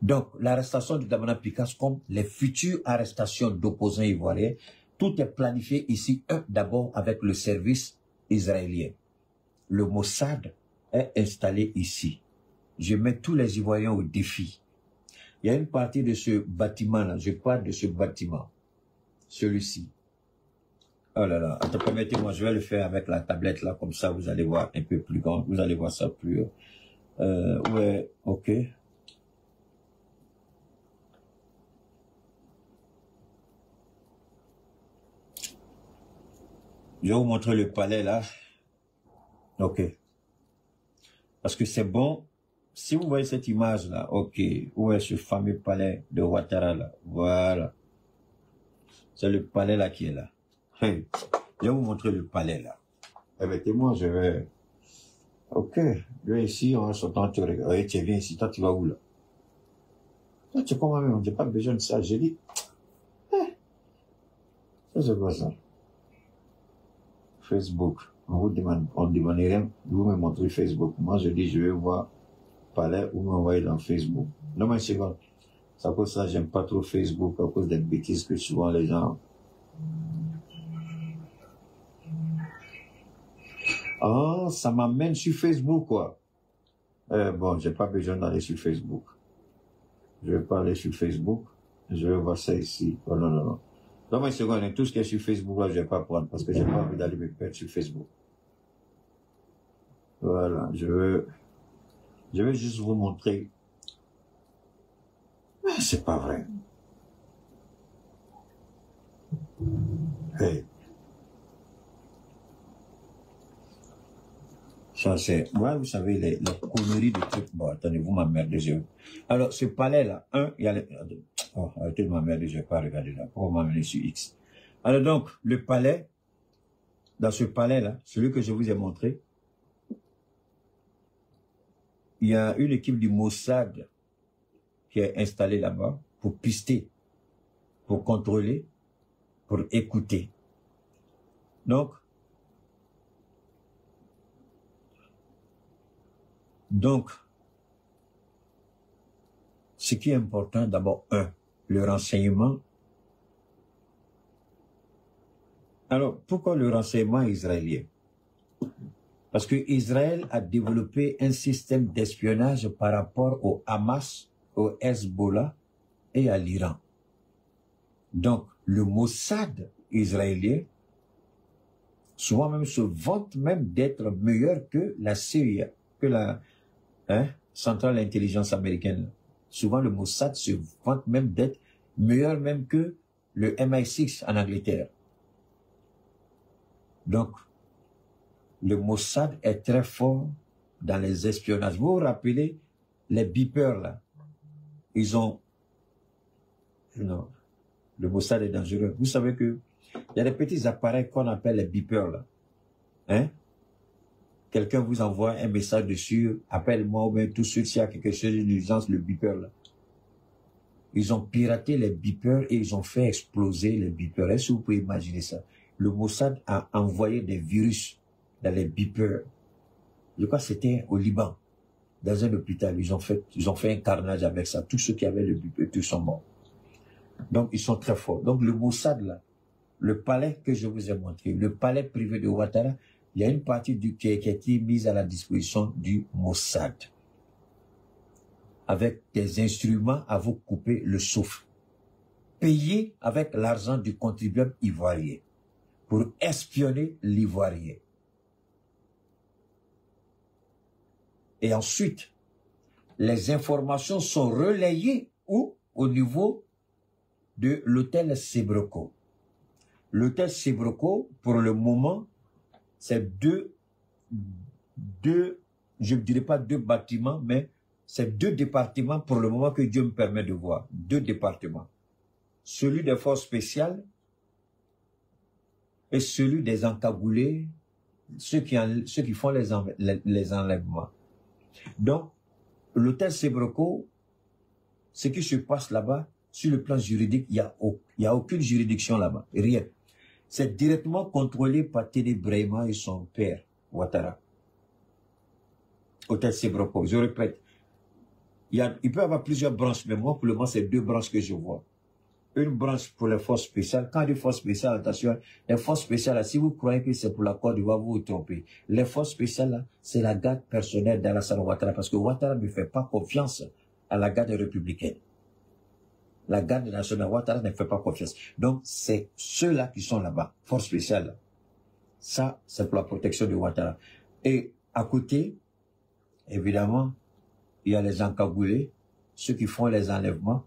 Donc, l'arrestation de Damana Picasse, comme les futures arrestations d'opposants ivoiriens, tout est planifié ici, d'abord avec le service israélien. Le Mossad est installé ici. Je mets tous les Ivoiriens au défi. Il y a une partie de ce bâtiment-là, je parle de ce bâtiment, celui-ci. Oh là là, attends, permettez-moi, je vais le faire avec la tablette là, comme ça vous allez voir un peu plus grand, vous allez voir ça plus haut. Ouais, ok. Je vais vous montrer le palais là. Ok. Parce que c'est bon. Si vous voyez cette image là, ok. Où est ce fameux palais de Ouattara là? Voilà. C'est le palais là qui est là. Hey. Je vais vous montrer le palais là. Permettez-moi, je vais... Ok. Je vais ici, on va s'entendre, tu regardes. Oui, tu viens ici, toi tu vas où là? Toi tu comprends même, on n'a pas besoin de ça. J'ai dit... Ça c'est quoi ça? Facebook. On vous demande, on demande rien, vous me montrez Facebook. Moi, je dis, je vais voir palais ou m'envoyer dans Facebook. Non, mais une seconde. C'est à cause de ça, j'aime pas trop Facebook, à cause des bêtises que souvent les gens... Ah, ça m'amène sur Facebook, quoi. Bon, j'ai pas besoin d'aller sur Facebook. Je vais pas aller sur Facebook. Je vais voir ça ici. Oh, non, non, non. Non, mais une seconde, tout ce qui est sur Facebook, là, je vais pas prendre parce que j'ai pas envie d'aller me perdre sur Facebook. Voilà, je vais juste vous montrer. C'est pas vrai. Hey. Ça, c'est, ouais, vous savez, les conneries de trucs. Bon, attendez, vous m'emmerdez, je... Alors, ce palais-là, il y a les... Oh, arrêtez de m'emmerder, je vais pas regarder là. Pourquoi m'emmener sur X? Alors donc, le palais, dans ce palais-là, celui que je vous ai montré, il y a une équipe du Mossad qui est installée là-bas pour pister, pour contrôler, pour écouter. Donc, ce qui est important, d'abord, le renseignement. Alors, pourquoi le renseignement israélien? Parce que Israël a développé un système d'espionnage par rapport au Hamas, au Hezbollah et à l'Iran. Donc, le Mossad israélien, souvent même se vante même d'être meilleur que la CIA, que la centrale d'intelligence américaine. Souvent, le Mossad se vante même d'être meilleur même que le MI6 en Angleterre. Donc, le Mossad est très fort dans les espionnages. Vous vous rappelez les beepers là? Ils ont... Non, le Mossad est dangereux. Vous savez que il y a des petits appareils qu'on appelle les beepers là. Hein? Quelqu'un vous envoie un message dessus, appelle-moi ou bien tout de suite s'il y a quelque chose d'urgence, le beeper là. Ils ont piraté les beepers et ils ont fait exploser les beepers. Est-ce que vous pouvez imaginer ça? Le Mossad a envoyé des virus dans les beepers. Je crois que c'était au Liban, dans un hôpital. Ils ont fait un carnage avec ça. Tous ceux qui avaient le beeper, tous sont morts. Donc, ils sont très forts. Donc, le Mossad, là, le palais que je vous ai montré, le palais privé de Ouattara, il y a une partie qui a été mise à la disposition du Mossad, avec des instruments à vous couper le souffle, payés avec l'argent du contribuable ivoirien, pour espionner l'ivoirien. Et ensuite, les informations sont relayées où? Au niveau de l'hôtel Sebreco. L'hôtel Sebreco, pour le moment, c'est deux, je ne dirais pas deux bâtiments, mais c'est deux départements pour le moment que Dieu me permet de voir. Deux départements. Celui des forces spéciales et celui des encagoulés, ceux qui font les enlèvements. Donc, l'hôtel Sebreco, ce qui se passe là-bas, sur le plan juridique, il y a aucune juridiction là-bas, rien. C'est directement contrôlé par Tene Brema et son père, Ouattara. Hôtel Sebreco, je répète. Il peut y avoir plusieurs branches, mais moi, pour le moment, c'est deux branches que je vois. Une branche pour les forces spéciales. Quand je dis forces spéciales, attention, les forces spéciales, là, si vous croyez que c'est pour la Côte d'Ivoire, vous vous trompez. Les forces spéciales, là, c'est la garde personnelle d'Alassane Ouattara, parce que Ouattara ne fait pas confiance à la garde républicaine. La garde nationale Ouattara ne fait pas confiance. Donc, c'est ceux-là qui sont là-bas, forces spéciales. Là. Ça, c'est pour la protection de Ouattara. Et à côté, évidemment, il y a les encagoulés, ceux qui font les enlèvements.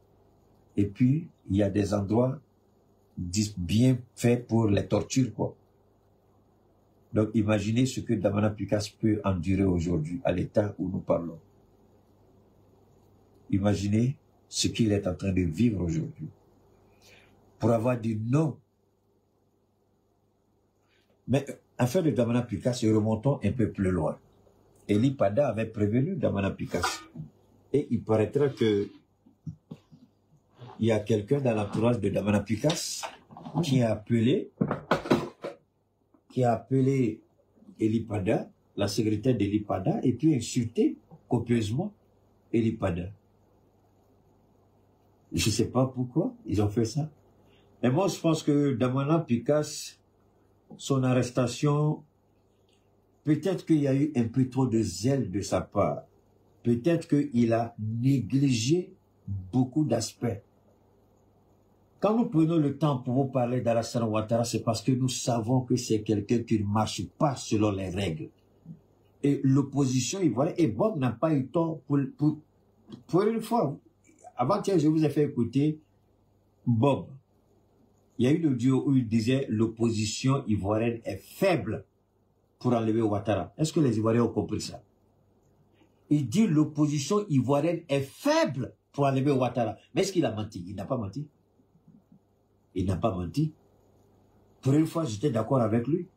Et puis, il y a des endroits bien faits pour les tortures, quoi. Donc, imaginez ce que Damana Picasse peut endurer aujourd'hui, à l'état où nous parlons. Imaginez ce qu'il est en train de vivre aujourd'hui. Pour avoir dit non. Mais, affaire de Damana Picasse, remontons un peu plus loin. Eli Pada avait prévenu Damana Picasse. Et il paraîtrait que il y a quelqu'un dans l'entourage de Damana Picasse qui a appelé Eli Pada, la secrétaire d'Eli Pada, et puis insulté copieusement et l'IPADA. Je ne sais pas pourquoi ils ont fait ça. Mais moi, je pense que Damana Picasse, son arrestation, peut-être qu'il y a eu un peu trop de zèle de sa part. Peut-être qu'il a négligé beaucoup d'aspects. Quand nous prenons le temps pour vous parler d'Alassane Ouattara, c'est parce que nous savons que c'est quelqu'un qui ne marche pas selon les règles. Et l'opposition ivoirienne, et Bob n'a pas eu tort pour une fois. Avant-hier, je vous ai fait écouter Bob. Il y a eu l'audio où il disait l'opposition ivoirienne est faible pour enlever Ouattara. Est-ce que les Ivoiriens ont compris ça? Il dit l'opposition ivoirienne est faible pour enlever Ouattara. Mais est-ce qu'il a menti? Il n'a pas menti. Il n'a pas menti. Pour une fois, j'étais d'accord avec lui.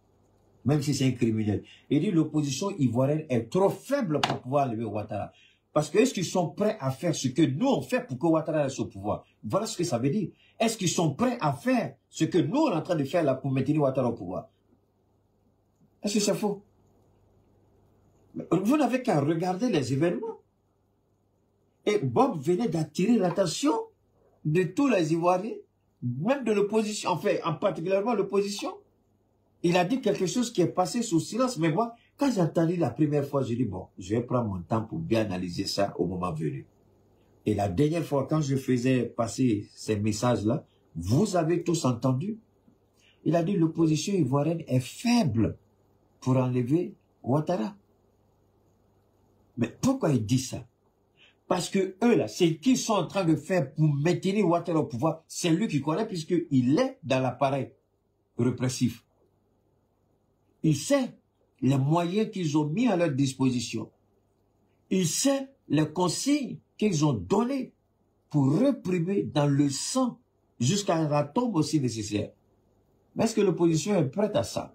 Même si c'est un criminel. Il dit l'opposition ivoirienne est trop faible pour pouvoir enlever Ouattara. Parce que est-ce qu'ils sont prêts à faire ce que nous on fait pour que Ouattara reste au pouvoir? Voilà ce que ça veut dire. Est-ce qu'ils sont prêts à faire ce que nous on est en train de faire là pour maintenir Ouattara au pouvoir? Est-ce que c'est faux? Vous n'avez qu'à regarder les événements. Et Bob venait d'attirer l'attention de tous les Ivoiriens, même de l'opposition, en fait, en particulièrement l'opposition. Il a dit quelque chose qui est passé sous silence, mais moi, quand j'ai entendu la première fois, j'ai dit, bon, je vais prendre mon temps pour bien analyser ça au moment venu. Et la dernière fois, quand je faisais passer ces messages-là, vous avez tous entendu. Il a dit, l'opposition ivoirienne est faible pour enlever Ouattara. Mais pourquoi il dit ça? Parce que eux, là, c'est ce qu'ils sont en train de faire pour maintenir Ouattara au pouvoir. C'est lui qui connaît, puisqu'il est dans l'appareil répressif. Il sait les moyens qu'ils ont mis à leur disposition. Il sait les consignes qu'ils ont données pour réprimer dans le sang jusqu'à la tombe aussi nécessaire. Mais est-ce que l'opposition est prête à ça?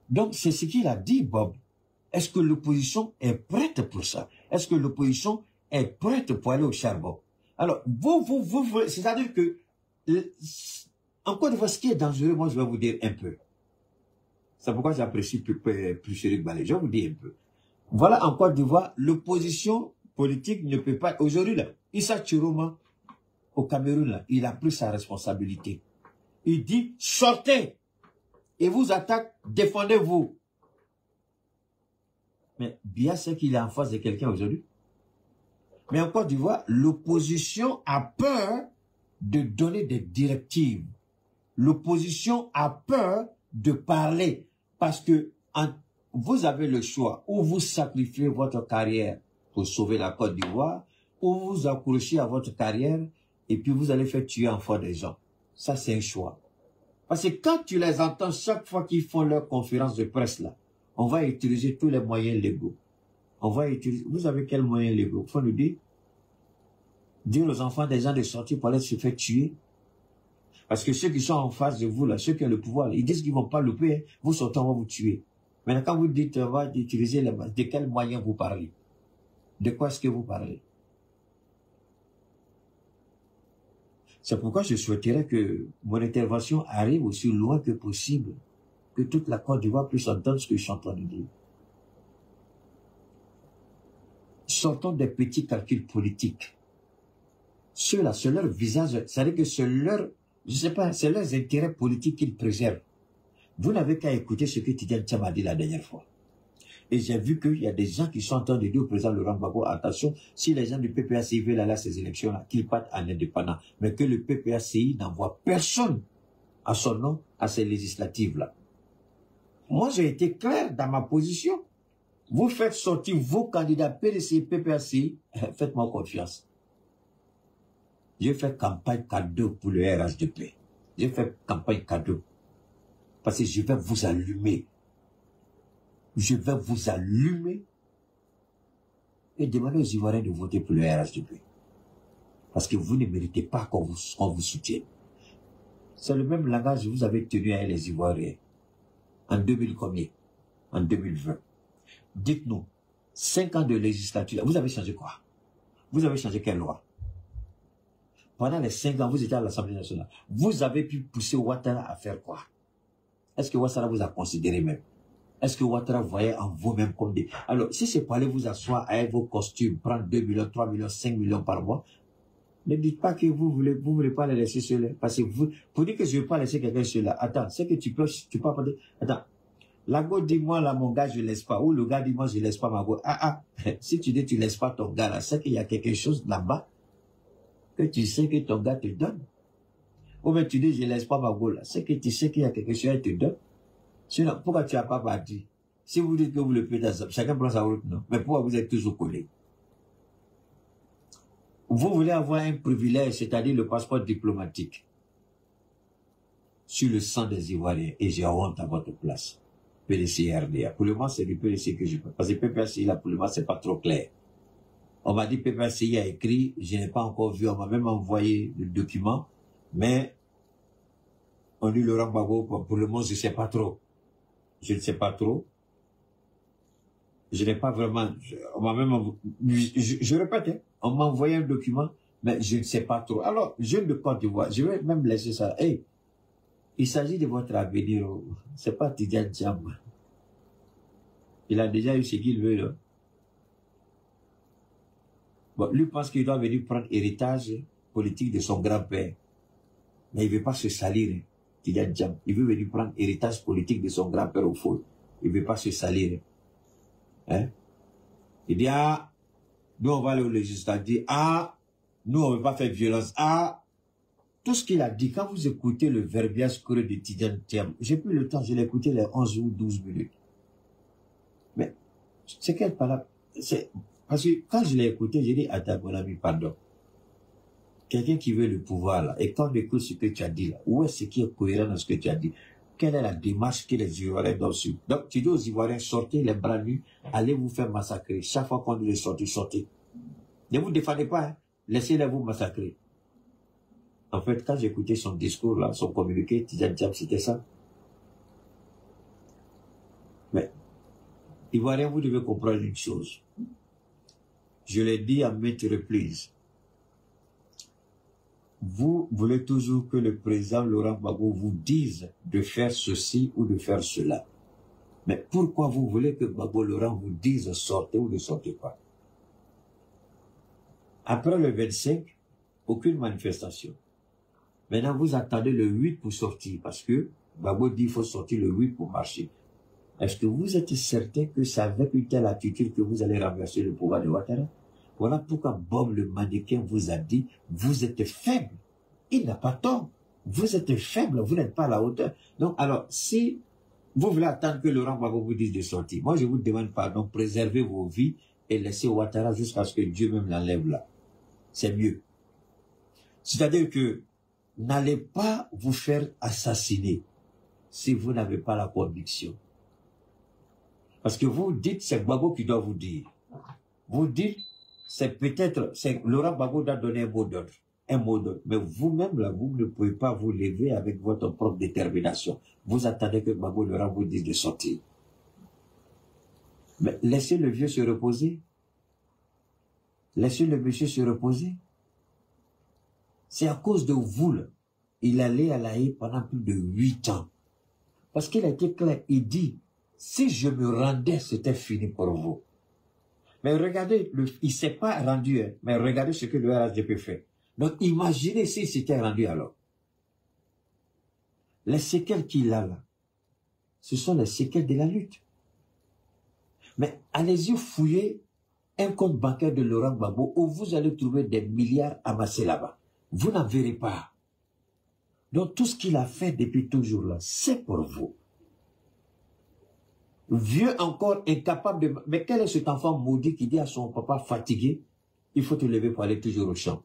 Donc, c'est ce qu'il a dit, Bob. Est-ce que l'opposition est prête pour ça? Est-ce que l'opposition est prête pour aller au charbon? Alors, c'est-à-dire que, encore une fois, ce qui est dangereux, moi, je vais vous dire un peu. C'est pourquoi j'apprécie plus Chéric Balé. Je vais vous dire un peu. Voilà, en Côte d'Ivoire, l'opposition politique ne peut pas... Aujourd'hui, là, Issa Chiroma, au Cameroun, là, il a pris sa responsabilité. Il dit, sortez! Et vous attaque, défendez-vous. Mais bien c'est qu'il est en face de quelqu'un aujourd'hui. Mais en Côte d'Ivoire, l'opposition a peur de donner des directives. L'opposition a peur de parler. Parce que vous avez le choix. Ou vous sacrifiez votre carrière pour sauver la Côte d'Ivoire, ou vous accrochez à votre carrière et puis vous allez faire tuer enfant des gens. Ça, c'est un choix. Parce que quand tu les entends chaque fois qu'ils font leur conférence de presse là, on va utiliser tous les moyens légaux. On va utiliser... Vous avez quels moyens légaux? Il faut nous dire. Dire aux enfants des gens de sortir pour aller se faire tuer. Parce que ceux qui sont en face de vous, là, ceux qui ont le pouvoir, là, ils disent qu'ils ne vont pas louper. Hein. Vous sortez, on va vous tuer. Maintenant, quand vous dites, on va utiliser les... De quels moyens vous parlez? De quoi est-ce que vous parlez? C'est pourquoi je souhaiterais que mon intervention arrive aussi loin que possible. Que toute la Côte d'Ivoire puisse entendre ce que je suis en train de dire. Sortons des petits calculs politiques. Ceux-là, c'est leur visage, c'est-à-dire que c'est leur, je sais pas, c'est leurs intérêts politiques qu'ils préservent. Vous n'avez qu'à écouter ce que Tidiane Tcham a dit la dernière fois. Et j'ai vu qu'il y a des gens qui sont en train de dire au président Laurent Gbagbo, attention, si les gens du PPACI veulent aller à ces élections-là, qu'ils partent en indépendant, mais que le PPACI n'envoie personne à son nom à ces législatives-là. Moi, j'ai été clair dans ma position. Vous faites sortir vos candidats PDC, PPACI, faites-moi confiance. J'ai fait campagne cadeau pour le RHDP. J'ai fait campagne cadeau. Parce que je vais vous allumer. Je vais vous allumer et demander aux Ivoiriens de voter pour le RHDP. Parce que vous ne méritez pas qu'on vous soutienne. C'est le même langage que vous avez tenu avec les Ivoiriens. En 2000 combien? En 2020. Dites-nous, 5 ans de législature, vous avez changé quoi? Vous avez changé quelle loi? Pendant les 5 ans, vous étiez à l'Assemblée nationale. Vous avez pu pousser Ouattara à faire quoi? Est-ce que Ouattara vous a considéré même? Est-ce que Ouattara voyait en vous-même comme des... Alors, si c'est pour aller vous asseoir avec vos costumes, prendre 2 millions, 3 millions, 5 millions par mois, ne dites pas que vous voulez pas les laisser seul. Parce que vous, pour dire que je ne veux pas laisser quelqu'un seul là, attends, c'est que tu peux apporter, attends, la go dit moi là, mon gars, je laisse pas. Ou le gars dit moi, je laisse pas ma go. Si tu dis tu laisses pas ton gars là, c'est qu'il y a quelque chose là-bas que tu sais que ton gars te donne. Ou bien tu dis je laisse pas ma go là, c'est que tu sais qu'il y a quelque chose qui te donne. Sinon, pourquoi tu n'as pas parti? Si vous dites que vous le faites, chacun prend sa route, non. Mais pourquoi vous êtes toujours collés? Vous voulez avoir un privilège, c'est-à-dire le passeport diplomatique, sur le sang des Ivoiriens, et j'ai honte à votre place. PDC RDA. Pour le moment, c'est du PDC que je peux. Parce que PPCI, là, pour le moment, c'est pas trop clair. On m'a dit PPCI a écrit, je n'ai pas encore vu, on m'a même envoyé le document, mais on dit Laurent Gbagbo, pour le moment, je ne sais pas trop. Je ne sais pas trop. Je n'ai pas vraiment, on m'a même, je répète, hein, on m'a envoyé un document, mais je ne sais pas trop. Alors, jeune de Côte d'Ivoire, je vais même laisser ça. Hey, il s'agit de votre avenir. C'est pas Tidjane Thiam. Il a déjà eu ce qu'il veut, là. Bon, lui pense qu'il doit venir prendre héritage politique de son grand-père. Mais il ne veut pas se salir, hein, Tidjane Thiam. Il veut venir prendre héritage politique de son grand-père au fond. Il ne veut pas se salir. Hein? Il dit, ah, nous on va aller au législatif, ah, nous on ne veut pas faire violence, ah, tout ce qu'il a dit, quand vous écoutez le verbiage creux de Tidjane Thiam, j'ai pris le temps, je l'ai écouté les 11 ou 12 minutes. Mais, c'est quelle parole? Parce que quand je l'ai écouté, j'ai dit, attends, mon ami, pardon. Quelqu'un qui veut le pouvoir, là, et quand on écoute ce que tu as dit, là, où est-ce qui est cohérent dans ce que tu as dit? Quelle est la démarche que les Ivoiriens doivent suivre? Donc, tu dis aux Ivoiriens, sortez les bras nus, allez vous faire massacrer. Chaque fois qu'on dit de sortir, sortez. Ne vous défendez pas, hein. Laissez-les vous massacrer. En fait, quand j'écoutais son discours, là, son communiqué, Tidjane Thiam, c'était ça. Mais, Ivoiriens, vous devez comprendre une chose. Je l'ai dit à maintes reprises. Vous voulez toujours que le président Laurent Gbagbo vous dise de faire ceci ou de faire cela. Mais pourquoi vous voulez que Gbagbo Laurent vous dise sortez ou ne sortez pas? Après le 25, aucune manifestation. Maintenant, vous attendez le 8 pour sortir parce que Gbagbo dit qu'il faut sortir le 8 pour marcher. Est-ce que vous êtes certain que c'est avec une telle attitude que vous allez renverser le pouvoir de Ouattara? Voilà pourquoi Bob le mannequin vous a dit, vous êtes faible. Il n'a pas tort. Vous êtes faible, vous n'êtes pas à la hauteur. Donc, alors, si vous voulez attendre que Laurent Gbagbo vous dise de sortir, moi je vous demande pardon, préservez vos vies et laissez Ouattara jusqu'à ce que Dieu même l'enlève là. C'est mieux. C'est-à-dire que n'allez pas vous faire assassiner si vous n'avez pas la conviction. Parce que vous dites, c'est Gbagbo qui doit vous dire. Vous dites, c'est peut-être, c'est Laurent Gbagbo doit donner un mot d'ordre. Un mot d'ordre. Mais vous-même, là, vous ne pouvez pas vous lever avec votre propre détermination. Vous attendez que Gbagbo Laurent vous dise de sortir. Mais laissez le vieux se reposer. Laissez le monsieur se reposer. C'est à cause de vous, là. Il allait à La Haye pendant plus de 8 ans. Parce qu'il a été clair. Il dit, si je me rendais, c'était fini pour vous. Mais regardez, il ne s'est pas rendu, hein, mais regardez ce que le RHDP fait. Donc imaginez s'il s'était rendu alors. Les séquelles qu'il a là, ce sont les séquelles de la lutte. Mais allez-y fouiller un compte bancaire de Laurent Gbagbo où vous allez trouver des milliards amassés là-bas. Vous n'en verrez pas. Donc tout ce qu'il a fait depuis toujours là, c'est pour vous. Vieux encore, incapable de... Mais quel est cet enfant maudit qui dit à son papa fatigué, il faut te lever pour aller toujours au champ.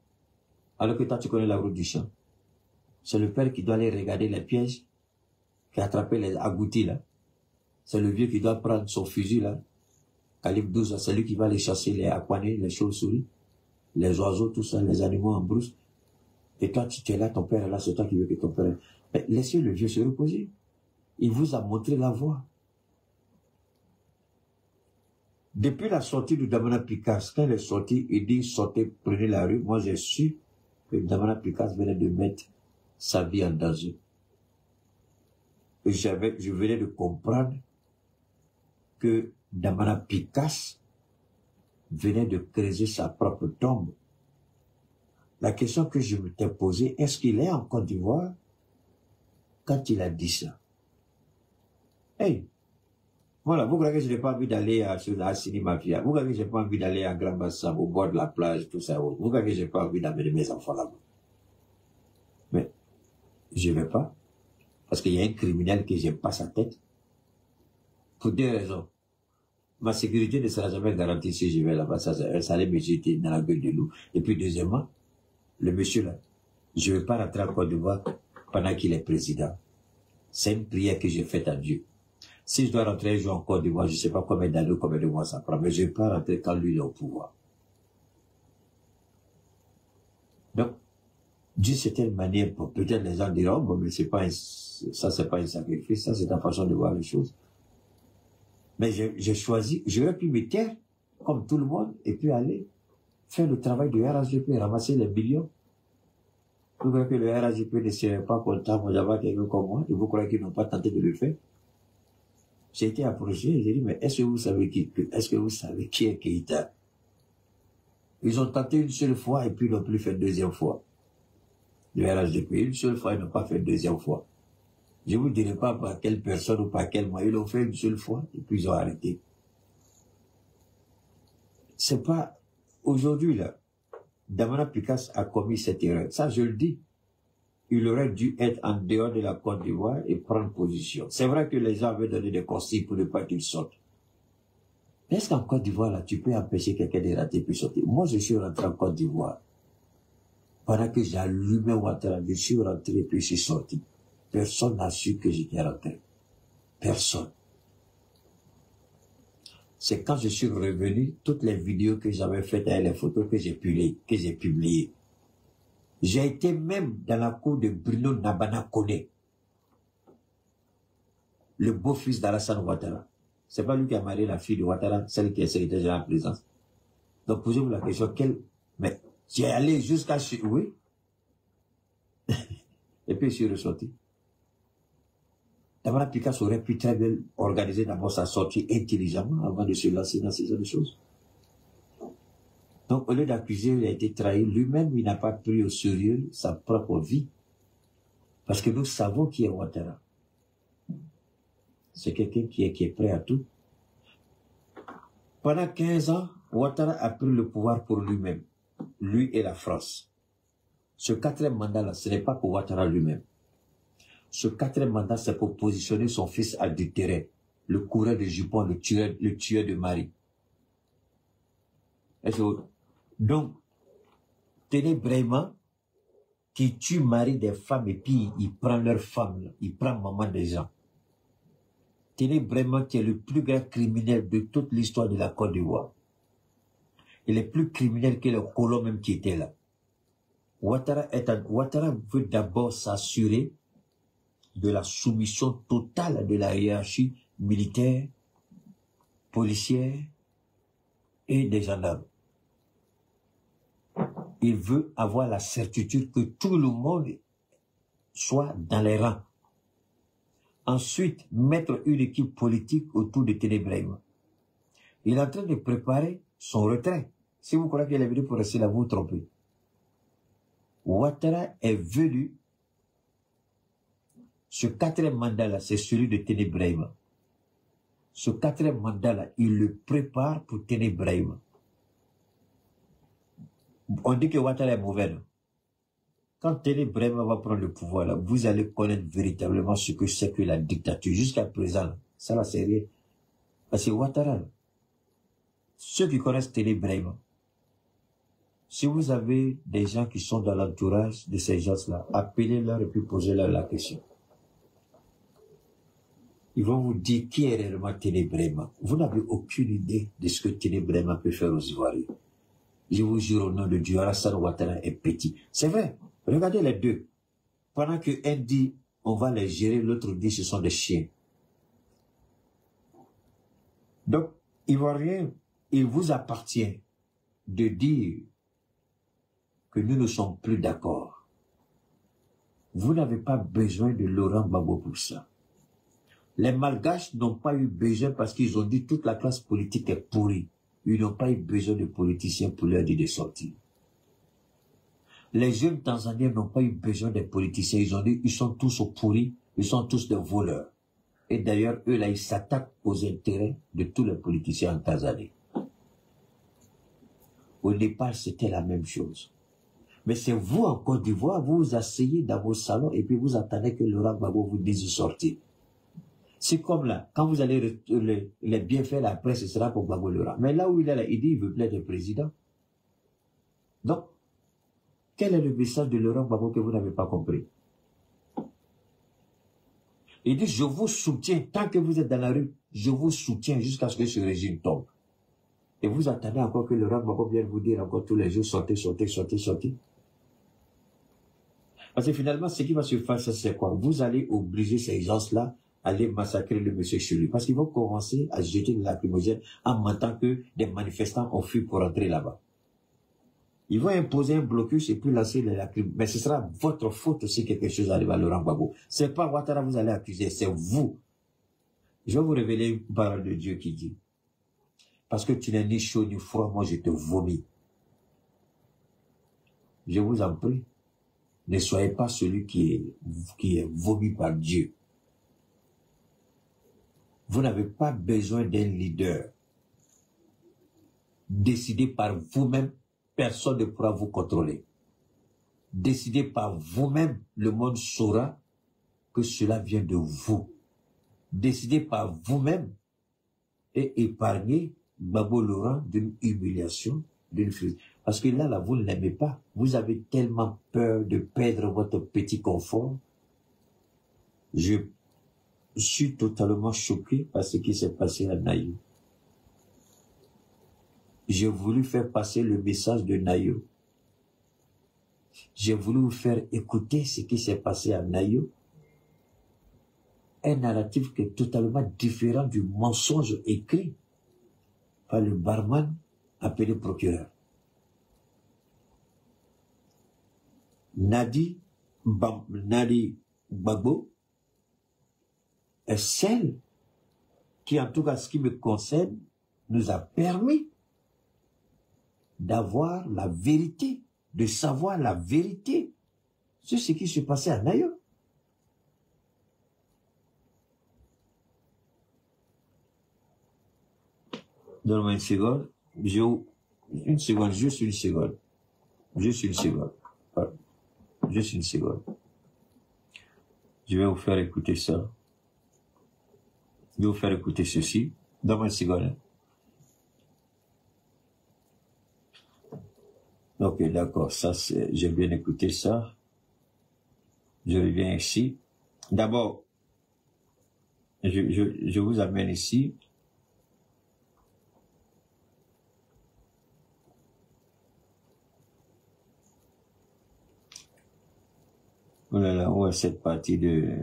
Alors que toi, tu connais la route du champ. C'est le père qui doit aller regarder les pièges, qui a attrapé les agoutis là. C'est le vieux qui doit prendre son fusil là, calibre 12, c'est lui qui va aller chasser les aquanés, les chauves-souris, les oiseaux, tout ça, les animaux en brousse. Et toi, tu es là, ton père est là, c'est toi qui veux que ton père est... Mais laissez le vieux se reposer. Il vous a montré la voie. Depuis la sortie de Damana Picasse, quand elle est sortie, il dit sortez, prenez la rue. Moi, j'ai su que Damana Picasse venait de mettre sa vie en danger. Et je venais de comprendre que Damana Picasse venait de creuser sa propre tombe. La question que je me t'ai posée, est-ce qu'il est en Côte d'Ivoire quand il a dit ça? Hey, voilà, vous croyez que je n'ai pas envie d'aller à Sini Mafia? Vous croyez que je n'ai pas envie d'aller à Grand Bassam, au bord de la plage, tout ça? Vous croyez que je n'ai pas envie d'amener mes enfants là-bas? Mais je ne vais pas, parce qu'il y a un criminel que j'aime pas sa tête. Pour deux raisons. Ma sécurité ne sera jamais garantie si je vais là-bas. Ça allait me jeter dans la gueule de loup. Et puis deuxièmement, le monsieur là, je ne vais pas rentrer en Côte d'Ivoire pendant qu'il est président. C'est une prière que j'ai faite à Dieu. Si je dois rentrer un jour en Côte d'Ivoire, je ne sais pas combien d'années ou combien de mois ça prend, mais je ne vais pas rentrer quand lui est au pouvoir. Donc, d'une certaine manière, peut-être les gens diront, bon, mais c'est pas ça c'est pas un sacrifice, ça c'est ta façon de voir les choses. Mais j'ai choisi, j'aurais pu me taire, comme tout le monde, et puis aller faire le travail du RHDP, ramasser les millions. Vous croyez que le RHDP ne serait pas content d'avoir quelqu'un comme moi, et vous croyez qu'ils n'ont pas tenté de le faire? J'ai été approché, j'ai dit, mais est-ce que vous savez qui est Keïta? Ils ont tenté une seule fois, et puis ils n'ont plus fait une deuxième fois. Le RHDP, une seule fois, ils n'ont pas fait une deuxième fois. Je vous dirai pas par quelle personne ou par quel moyen, ils l'ont fait une seule fois, et puis ils ont arrêté. C'est pas, aujourd'hui là, Damana Picasse a commis cette erreur. Ça, je le dis. Il aurait dû être en dehors de la Côte d'Ivoire et prendre position. C'est vrai que les gens avaient donné des consignes pour ne pas qu'il sorte. Mais est-ce qu'en Côte d'Ivoire, là, tu peux empêcher quelqu'un de rater puis sortir? Moi, je suis rentré en Côte d'Ivoire. Pendant que j'allumais Ouattara, je suis rentré puis je suis sorti. Personne n'a su que j'étais rentré. Personne. C'est quand je suis revenu, toutes les vidéos que j'avais faites et les photos que j'ai publiées. J'ai été même dans la cour de Bruno Nabana Kone, le beau-fils d'Alassane Ouattara. C'est pas lui qui a marié la fille de Ouattara, celle qui est secrétaire générale en présence. Donc posez-vous la question, mais j'ai allé jusqu'à chez, oui. Et puis je suis ressorti. Damana Picasse aurait pu très bien organiser d'abord sa sortie intelligemment avant de se lancer dans ces autres choses. Donc, au lieu d'accuser, il a été trahi. Lui-même, il n'a pas pris au sérieux sa propre vie. Parce que nous savons qui est Ouattara. C'est quelqu'un qui est prêt à tout. Pendant 15 ans, Ouattara a pris le pouvoir pour lui-même. Lui et la France. Ce quatrième mandat-là, ce n'est pas pour Ouattara lui-même. Ce quatrième mandat, c'est pour positionner son fils adultéré, le coureur de jupons, le tueur de mari. Donc, Téné Brahima, qui tue mari des femmes et puis il prend leurs femmes, il prend maman des gens. Téné Brahima qui est le plus grand criminel de toute l'histoire de la Côte d'Ivoire. Il est plus criminel que le colon même qui était là. Ouattara veut d'abord s'assurer de la soumission totale de la hiérarchie militaire, policière et des gendarmes. Il veut avoir la certitude que tout le monde soit dans les rangs. Ensuite, mettre une équipe politique autour de Téné Brahima. Il est en train de préparer son retrait. Si vous croyez qu'il est venu pour rester là, vous vous trompez. Ouattara est venu. Ce quatrième mandat-là, c'est celui de Téné Brahima. Ce quatrième mandat-là, il le prépare pour Téné Brahima. On dit que Ouattara est mauvais. Non? Quand Téné Brahima va prendre le pouvoir, là, vous allez connaître véritablement ce que c'est que la dictature. Jusqu'à présent, là, ça là, c'est rien. Parce que Ouattara, là, ceux qui connaissent Téné Brahima, si vous avez des gens qui sont dans l'entourage de ces gens-là, appelez-leur et puis posez-leur la question. Ils vont vous dire qui est réellement Téné Brahima. Vous n'avez aucune idée de ce que Téné Brahima peut faire aux Ivoiriens. Je vous jure au nom de Dieu, Alassane Ouattara est petit. C'est vrai. Regardez les deux. Pendant que un dit, on va les gérer, l'autre dit, ce sont des chiens. Donc, Ivoiriens, il vous appartient de dire que nous ne sommes plus d'accord. Vous n'avez pas besoin de Laurent Gbagbo pour ça. Les Malgaches n'ont pas eu besoin parce qu'ils ont dit toute la classe politique est pourrie. Ils n'ont pas eu besoin de politiciens pour leur dire de sortir. Les jeunes Tanzaniens n'ont pas eu besoin des politiciens. Ils ont dit ils sont tous pourris, ils sont tous des voleurs. Et d'ailleurs, eux là, ils s'attaquent aux intérêts de tous les politiciens en Tanzanie. Au Népal, c'était la même chose. Mais c'est vous, en Côte d'Ivoire, vous vous asseyez dans vos salons et puis vous attendez que Laurent Gbagbo vous dise de sortir. C'est comme là, quand vous allez les bienfaits, la presse, ce sera pour Gbagbo Laurent. Mais là où il est là, il dit qu'il veut plaire le président. Donc, quel est le message de Laurent Gbagbo que vous n'avez pas compris? Il dit, je vous soutiens, tant que vous êtes dans la rue, je vous soutiens jusqu'à ce que ce régime tombe. Et vous attendez encore que Laurent Gbagbo vienne vous dire encore tous les jours, sortez, sortez, sortez, sortez. Parce que finalement, ce qui va se faire, c'est quoi? Vous allez obliger ces gens-là à aller massacrer le monsieur chez lui. Parce qu'ils vont commencer à jeter de la lacrymogène en mentant que des manifestants ont fui pour entrer là-bas. Ils vont imposer un blocus et puis lancer les lacrymogènes. Mais ce sera votre faute si quelque chose arrive à Laurent Gbagbo. C'est pas Ouattara vous allez accuser, c'est vous. Je vais vous révéler une parole de Dieu qui dit, parce que tu n'es ni chaud ni froid, moi je te vomis. Je vous en prie, ne soyez pas celui qui est vomi par Dieu. Vous n'avez pas besoin d'un leader. Décidez par vous-même, personne ne pourra vous contrôler. Décidez par vous-même, le monde saura que cela vient de vous. Décidez par vous-même et épargnez Gbagbo Laurent d'une humiliation, d'une crise. Parce que là, vous ne l'aimez pas. Vous avez tellement peur de perdre votre petit confort. Je suis totalement choqué par ce qui s'est passé à Nayo. J'ai voulu faire passer le message de Nayo. J'ai voulu vous faire écouter ce qui s'est passé à Nayo. Un narratif qui est totalement différent du mensonge écrit par le barman appelé procureur. Nadi Gbagbo est celle qui, en tout cas, ce qui me concerne, nous a permis d'avoir la vérité, de savoir la vérité sur ce qui se passait à Nayo. Donne-moi une seconde. Une seconde, juste une seconde. Juste une seconde. Juste une seconde. Je vais vous faire écouter ça. Je vais vous faire écouter ceci. Donne-moi une seconde. Ok, d'accord. Ça, j'ai bien écouté ça. Je reviens ici. D'abord, je vous amène ici. Oh là là, où est cette partie de...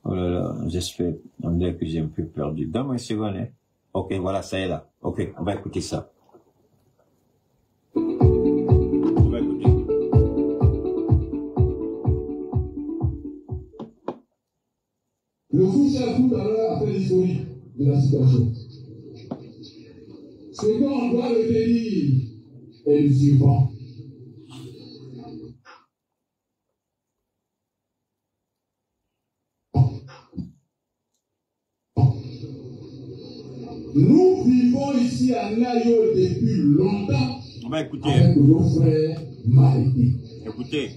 Oh là là, j'espère que j'ai un peu perdu. Donne-moi une seconde, hein. Ok, voilà, ça est là. Ok, on va écouter ça. On va écouter. Le fou alors a fait l'historique de la situation. Ce qu'on doit retenir est le suivant. Nous vivons ici à Nayo depuis longtemps. On va écouter. Avec nos frères mariés. Écoutez.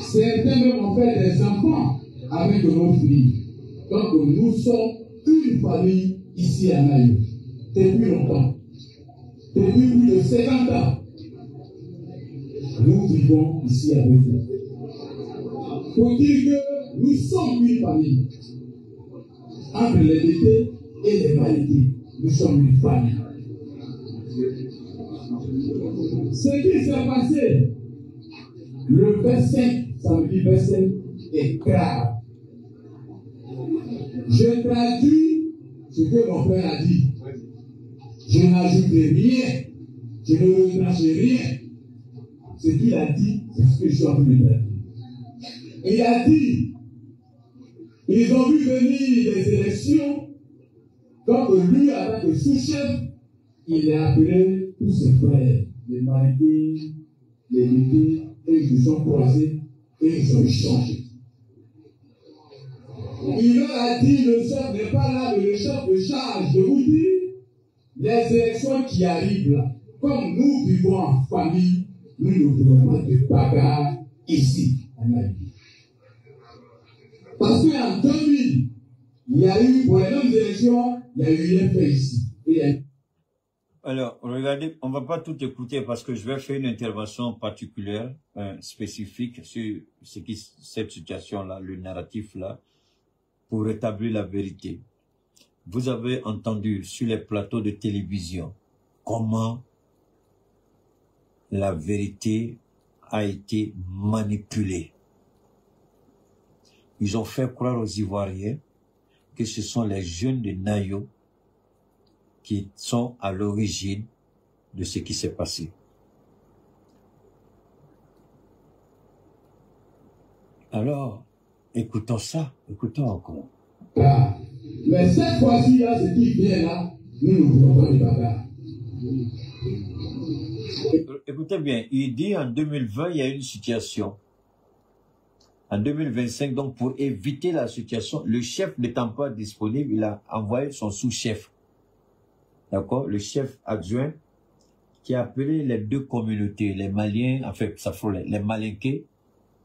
Certains même ont fait des enfants avec nos filles. Donc nous sommes une famille ici à Nayo. Depuis longtemps. Depuis plus de 50 ans. Nous vivons ici avec eux. Pour dire que nous sommes une famille. Entre les détés et les validités, nous sommes une famille. Ce qui s'est passé, le verset, samedi verset, est grave. Je traduis ce que mon frère a dit. Je n'ajoute rien, je ne retranche rien. ce qu'il a dit, c'est ce que je suis en train de dire. Il a dit, ils ont vu venir les élections, donc lui, avec le sous-chef, il a appelé tous ses frères, les mariés, les mutés, et ils se sont croisés, et ils ont échangé. Il leur a dit, le chef n'est pas là, mais le chef de charge de vous dire, les élections qui arrivent là, comme nous vivons en famille, nous ne voulons pas de bagarre ici, en Haïti. Parce qu'en 2000, il y a eu, pour les mêmes élections, il y a eu un fait ici. Alors, regardez, on ne va pas tout écouter parce que je vais faire une intervention particulière, spécifique sur cette situation-là, le narratif-là, pour rétablir la vérité. Vous avez entendu sur les plateaux de télévision comment la vérité a été manipulée. Ils ont fait croire aux Ivoiriens que ce sont les jeunes de Nayo qui sont à l'origine de ce qui s'est passé. Alors, écoutons ça, écoutons encore. Mais cette fois-ci, là, ce qui vient là, nous ne voulons pas de bagarre. Écoutez bien, il dit en 2020, il y a une situation. En 2025, donc pour éviter la situation, le chef n'étant pas disponible, il a envoyé son sous-chef. D'accord? Le chef adjoint qui a appelé les deux communautés, les Maliens, en fait, ça faut les Malinqués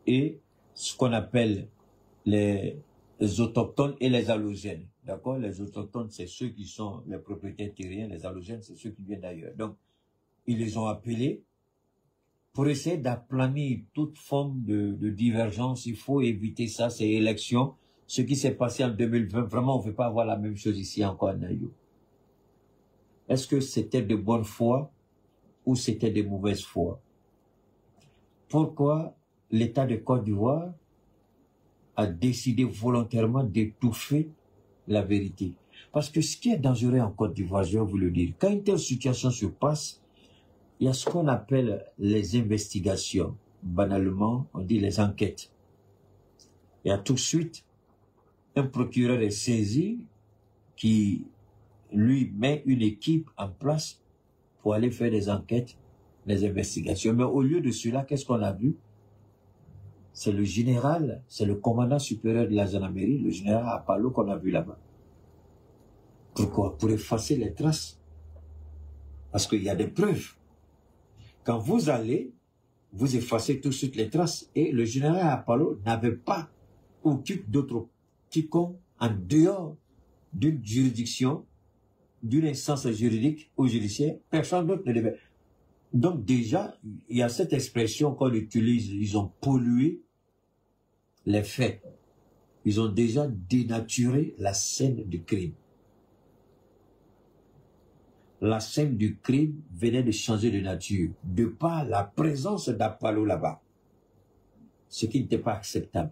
et ce qu'on appelle les autochtones et les allogènes. D'accord? Les autochtones, c'est ceux qui sont les propriétaires terriens, les allogènes, c'est ceux qui viennent d'ailleurs. Donc, ils les ont appelés pour essayer d'aplanir toute forme de divergence. Il faut éviter ça, ces élections. Ce qui s'est passé en 2020, vraiment, on ne veut pas avoir la même chose ici encore à Nayo. Est-ce que c'était de bonne foi ou c'était de mauvaise foi? Pourquoi l'État de Côte d'Ivoire a décidé volontairement d'étouffer la vérité? Parce que ce qui est dangereux en Côte d'Ivoire, je vais vous le dire, quand une telle situation se passe, il y a ce qu'on appelle les investigations. Banalement, on dit les enquêtes. Et à tout de suite, un procureur est saisi qui lui met une équipe en place pour aller faire des enquêtes, des investigations. Mais au lieu de cela, qu'est-ce qu'on a vu? C'est le général, c'est le commandant supérieur de la gendarmerie, le général Apalo qu'on a vu là-bas. Pourquoi? Pour effacer les traces. Parce qu'il y a des preuves. Quand vous allez, vous effacez tout de suite les traces. Et le général Apalo n'avait pas aucun d'autre quiconque en dehors d'une juridiction, d'une instance juridique ou judiciaire. Personne d'autre ne devait. Donc déjà, il y a cette expression qu'on utilise, ils ont pollué les faits. Ils ont déjà dénaturé la scène du crime. La scène du crime venait de changer de nature, de par la présence d'Apalo là-bas. Ce qui n'était pas acceptable.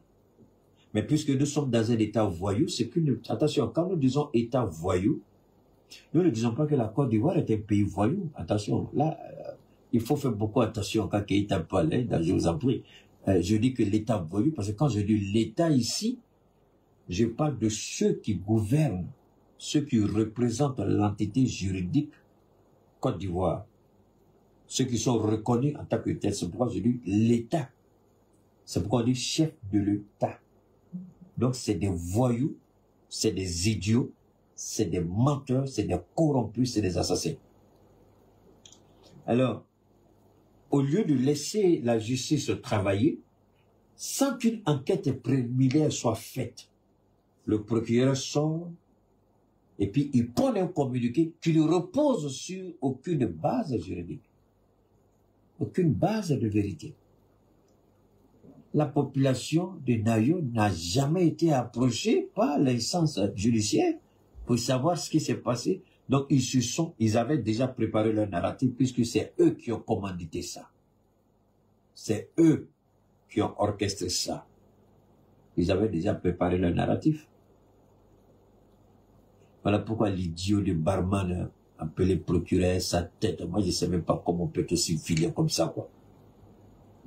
Mais puisque nous sommes dans un état voyou, c'est qu'une... Attention, quand nous disons état voyou, nous ne disons pas que la Côte d'Ivoire est un pays voyou. Attention, là, il faut faire beaucoup attention quand Keïta parle, je vous en prie. Je dis que l'état voyou, parce que quand je dis l'état ici, je parle de ceux qui gouvernent, ceux qui représentent l'entité juridique Côte d'Ivoire, ceux qui sont reconnus en tant que tel. C'est pourquoi je dis l'État. C'est pourquoi on dit chef de l'État. Donc c'est des voyous, c'est des idiots, c'est des menteurs, c'est des corrompus, c'est des assassins. Alors, au lieu de laisser la justice travailler, sans qu'une enquête préliminaire soit faite, le procureur sort et puis il prend un communiqué qui ne repose sur aucune base juridique, aucune base de vérité. La population de Nayo n'a jamais été approchée par l'instance judiciaire pour savoir ce qui s'est passé. Donc ils avaient déjà préparé leur narratif puisque c'est eux qui ont commandité ça. C'est eux qui ont orchestré ça. Ils avaient déjà préparé leur narratif. Voilà pourquoi l'idiot de barman appelé procureur sa tête. Moi, je ne sais même pas comment on peut te s'infiler comme ça, quoi.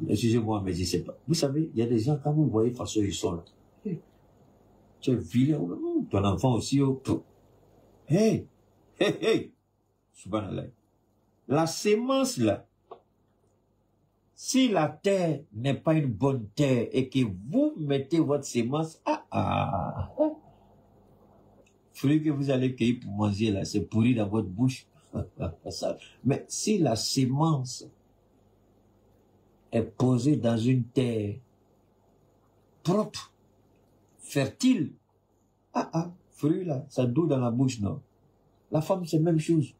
Excusez-moi, mais je ne sais pas. Vous savez, il y a des gens, quand vous voyez de façon ils sont là. Hey, tu es vilain, ton enfant aussi. Oh, hey, hey, hey. Subhanallah. La sémence là, si la terre n'est pas une bonne terre et que vous mettez votre sémence, fruit que vous allez cueillir pour manger là, c'est pourri dans votre bouche. Mais si la sémence est posée dans une terre propre, fertile, fruit là, ça doux dans la bouche, non? La femme, c'est la même chose.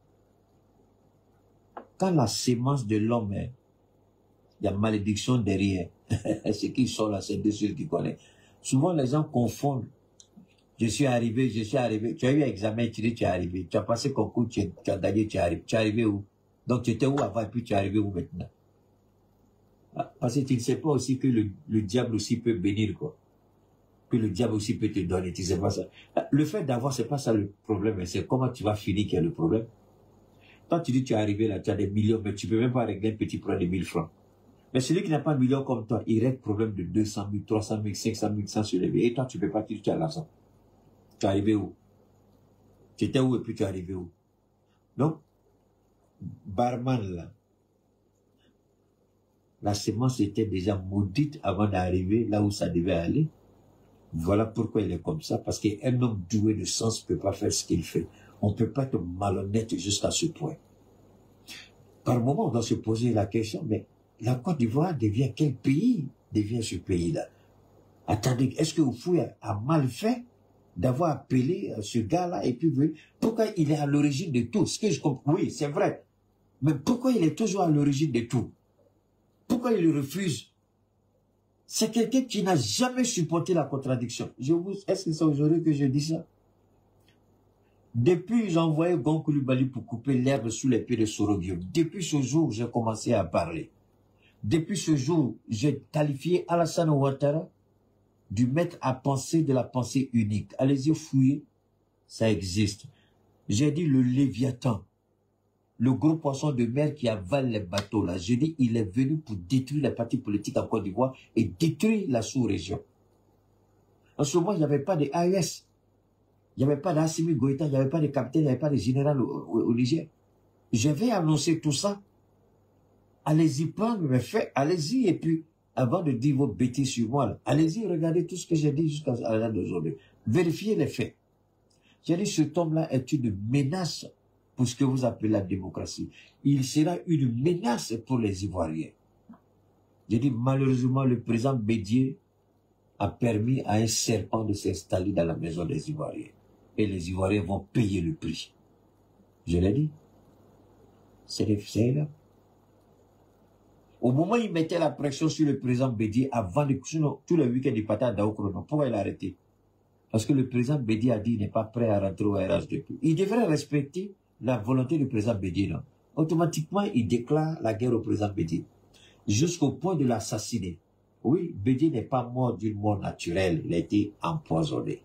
Quand la sémence de l'homme est, il y a malédiction derrière. Ce qui sort là, c'est de ceux qui connaissent. Souvent, les gens confondent. Je suis arrivé. Tu as eu un examen, tu es arrivé. Tu as passé concours, tu as gagné, tu es arrivé. Tu es arrivé où? Donc, tu étais où avant et puis tu es arrivé où maintenant? Parce que tu ne sais pas aussi que le diable aussi peut bénir, quoi. Que le diable aussi peut te donner, tu sais pas ça. Le fait d'avoir, c'est pas ça le problème, c'est comment tu vas finir qui est le problème. Quand tu dis tu es arrivé là, tu as des millions, mais tu peux même pas régler un petit problème de 1000 francs. Mais celui qui n'a pas de millions comme toi, il règle problème de 200 000, 300 000, 500 000 sans se lever. Et toi, tu peux pas dire tu as l'argent. Tu es arrivé où? Tu étais où et puis tu es arrivé où? Donc, barman là, la semence était déjà maudite avant d'arriver là où ça devait aller. Voilà pourquoi il est comme ça, parce qu'un homme doué de sens ne peut pas faire ce qu'il fait. On ne peut pas être malhonnête jusqu'à ce point. Par moment, on doit se poser la question, mais la Côte d'Ivoire devient quel pays devient ce pays-là? Attendez, est-ce que Oufoué a mal fait d'avoir appelé ce gars-là et puis pourquoi il est à l'origine de tout? Ce que je comprends, oui, c'est vrai. Mais pourquoi il est toujours à l'origine de tout? Pourquoi il le refuse? C'est quelqu'un qui n'a jamais supporté la contradiction. Est-ce que c'est aujourd'hui que je dis ça? Depuis, j'ai envoyé Gon Coulibaly pour couper l'herbe sous les pieds de Soroguio. Depuis ce jour, j'ai commencé à parler. Depuis ce jour, j'ai qualifié Alassane Ouattara du maître à penser de la pensée unique. Allez-y fouiller, ça existe. J'ai dit le Léviathan, le gros poisson de mer qui avale les bateaux là. J'ai dit il est venu pour détruire les partis politiques en Côte d'Ivoire et détruire la sous-région. En ce moment, il n'y avait pas de AES. Il n'y avait pas d'Assimi Goïta, il n'y avait pas de capitaine, il n'y avait pas de général au Niger. Je vais annoncer tout ça. Allez-y prendre mes faits, allez-y, et puis, avant de dire vos bêtises sur moi, allez-y, regardez tout ce que j'ai dit jusqu'à la date d'aujourd'hui. Vérifiez les faits. J'ai dit, cet homme-là est une menace pour ce que vous appelez la démocratie. Il sera une menace pour les Ivoiriens. J'ai dit, malheureusement, le président Bédié a permis à un serpent de s'installer dans la maison des Ivoiriens. Et les Ivoiriens vont payer le prix. Je l'ai dit. C'est là. Au moment où il mettait la pression sur le président Bédié, avant de tous les week-ends, il partait à Daoukrono. Pourquoi il a arrêté? Parce que le président Bédié a dit qu'il n'est pas prêt à rentrer au RH depuis. Il devrait respecter la volonté du président Bédié. Non? Automatiquement, il déclare la guerre au président Bédié. Jusqu'au point de l'assassiner. Oui, Bédié n'est pas mort d'une mort naturelle. Il a été empoisonné.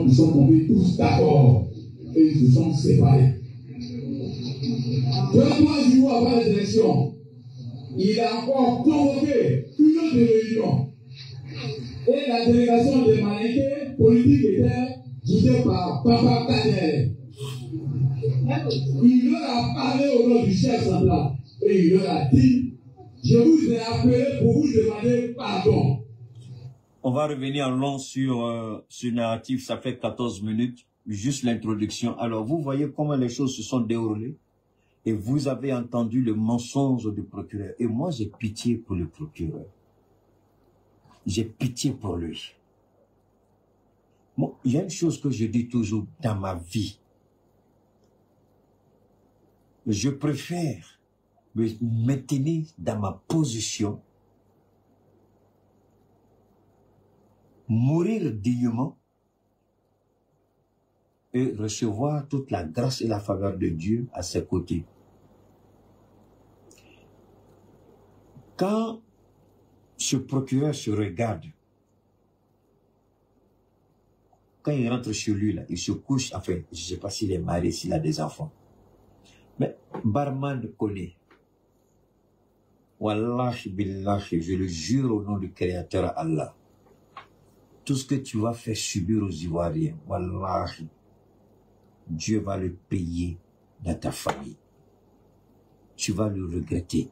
Ils sont tombés tous d'accord et ils se sont séparés. 2-3 jours avant les élections, il a encore convoqué une autre réunion. Et la délégation des Malinké politiques était guidée par Papa Daniel. Il leur a parlé au nom du chef central et il leur a dit, je vous ai appelé pour vous demander pardon. On va revenir en long sur ce narratif, ça fait 14 minutes, juste l'introduction. Alors, vous voyez comment les choses se sont déroulées et vous avez entendu le mensonge du procureur. Et moi, j'ai pitié pour le procureur. J'ai pitié pour lui. Bon, il y a une chose que je dis toujours dans ma vie. Je préfère me maintenir dans ma position, mourir dignement et recevoir toute la grâce et la faveur de Dieu à ses côtés. Quand ce procureur se regarde, quand il rentre chez lui, là, il se couche, enfin, je ne sais pas s'il est marié, s'il a des enfants. Mais Barman connaît. Wallahi billahi, je le jure au nom du Créateur Allah. Tout ce que tu vas faire subir aux Ivoiriens, wallahi, Dieu va le payer dans ta famille. Tu vas le regretter.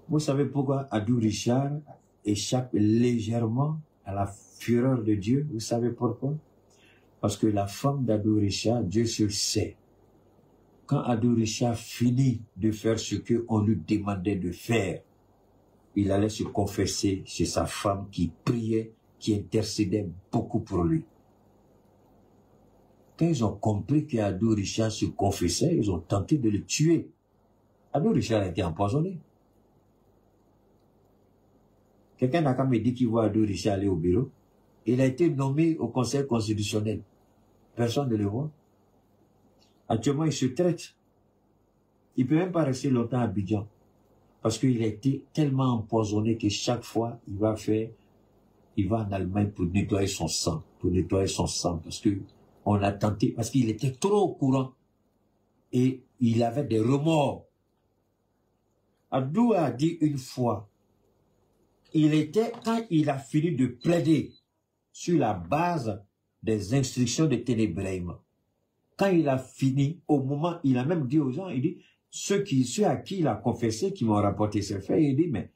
Vous savez pourquoi Adou Richard échappe légèrement à la fureur de Dieu? Vous savez pourquoi? Parce que la femme d'Adou Richard, Dieu seul sait. Quand Adou Richard finit de faire ce qu'on lui demandait de faire, il allait se confesser chez sa femme qui priait, qui intercédait beaucoup pour lui. Quand ils ont compris qu'Adou Richard se confessait, ils ont tenté de le tuer. Adou Richard a été empoisonné. Quelqu'un n'a qu'à me dire qu'il voit Adou Richard aller au bureau. Il a été nommé au Conseil constitutionnel. Personne ne le voit. Actuellement, il se traite. Il ne peut même pas rester longtemps à Abidjan. Parce qu'il a été tellement empoisonné que chaque fois, il va en Allemagne pour nettoyer son sang. Parce que on a tenté, parce qu'il était trop au courant. Et il avait des remords. Adou a dit une fois, quand il a fini de plaider sur la base des instructions de Ténébrahim, quand il a fini, au moment, il a même dit aux gens, il dit, ceux à qui il a confessé, qui m'ont rapporté ses faits, il dit, mais,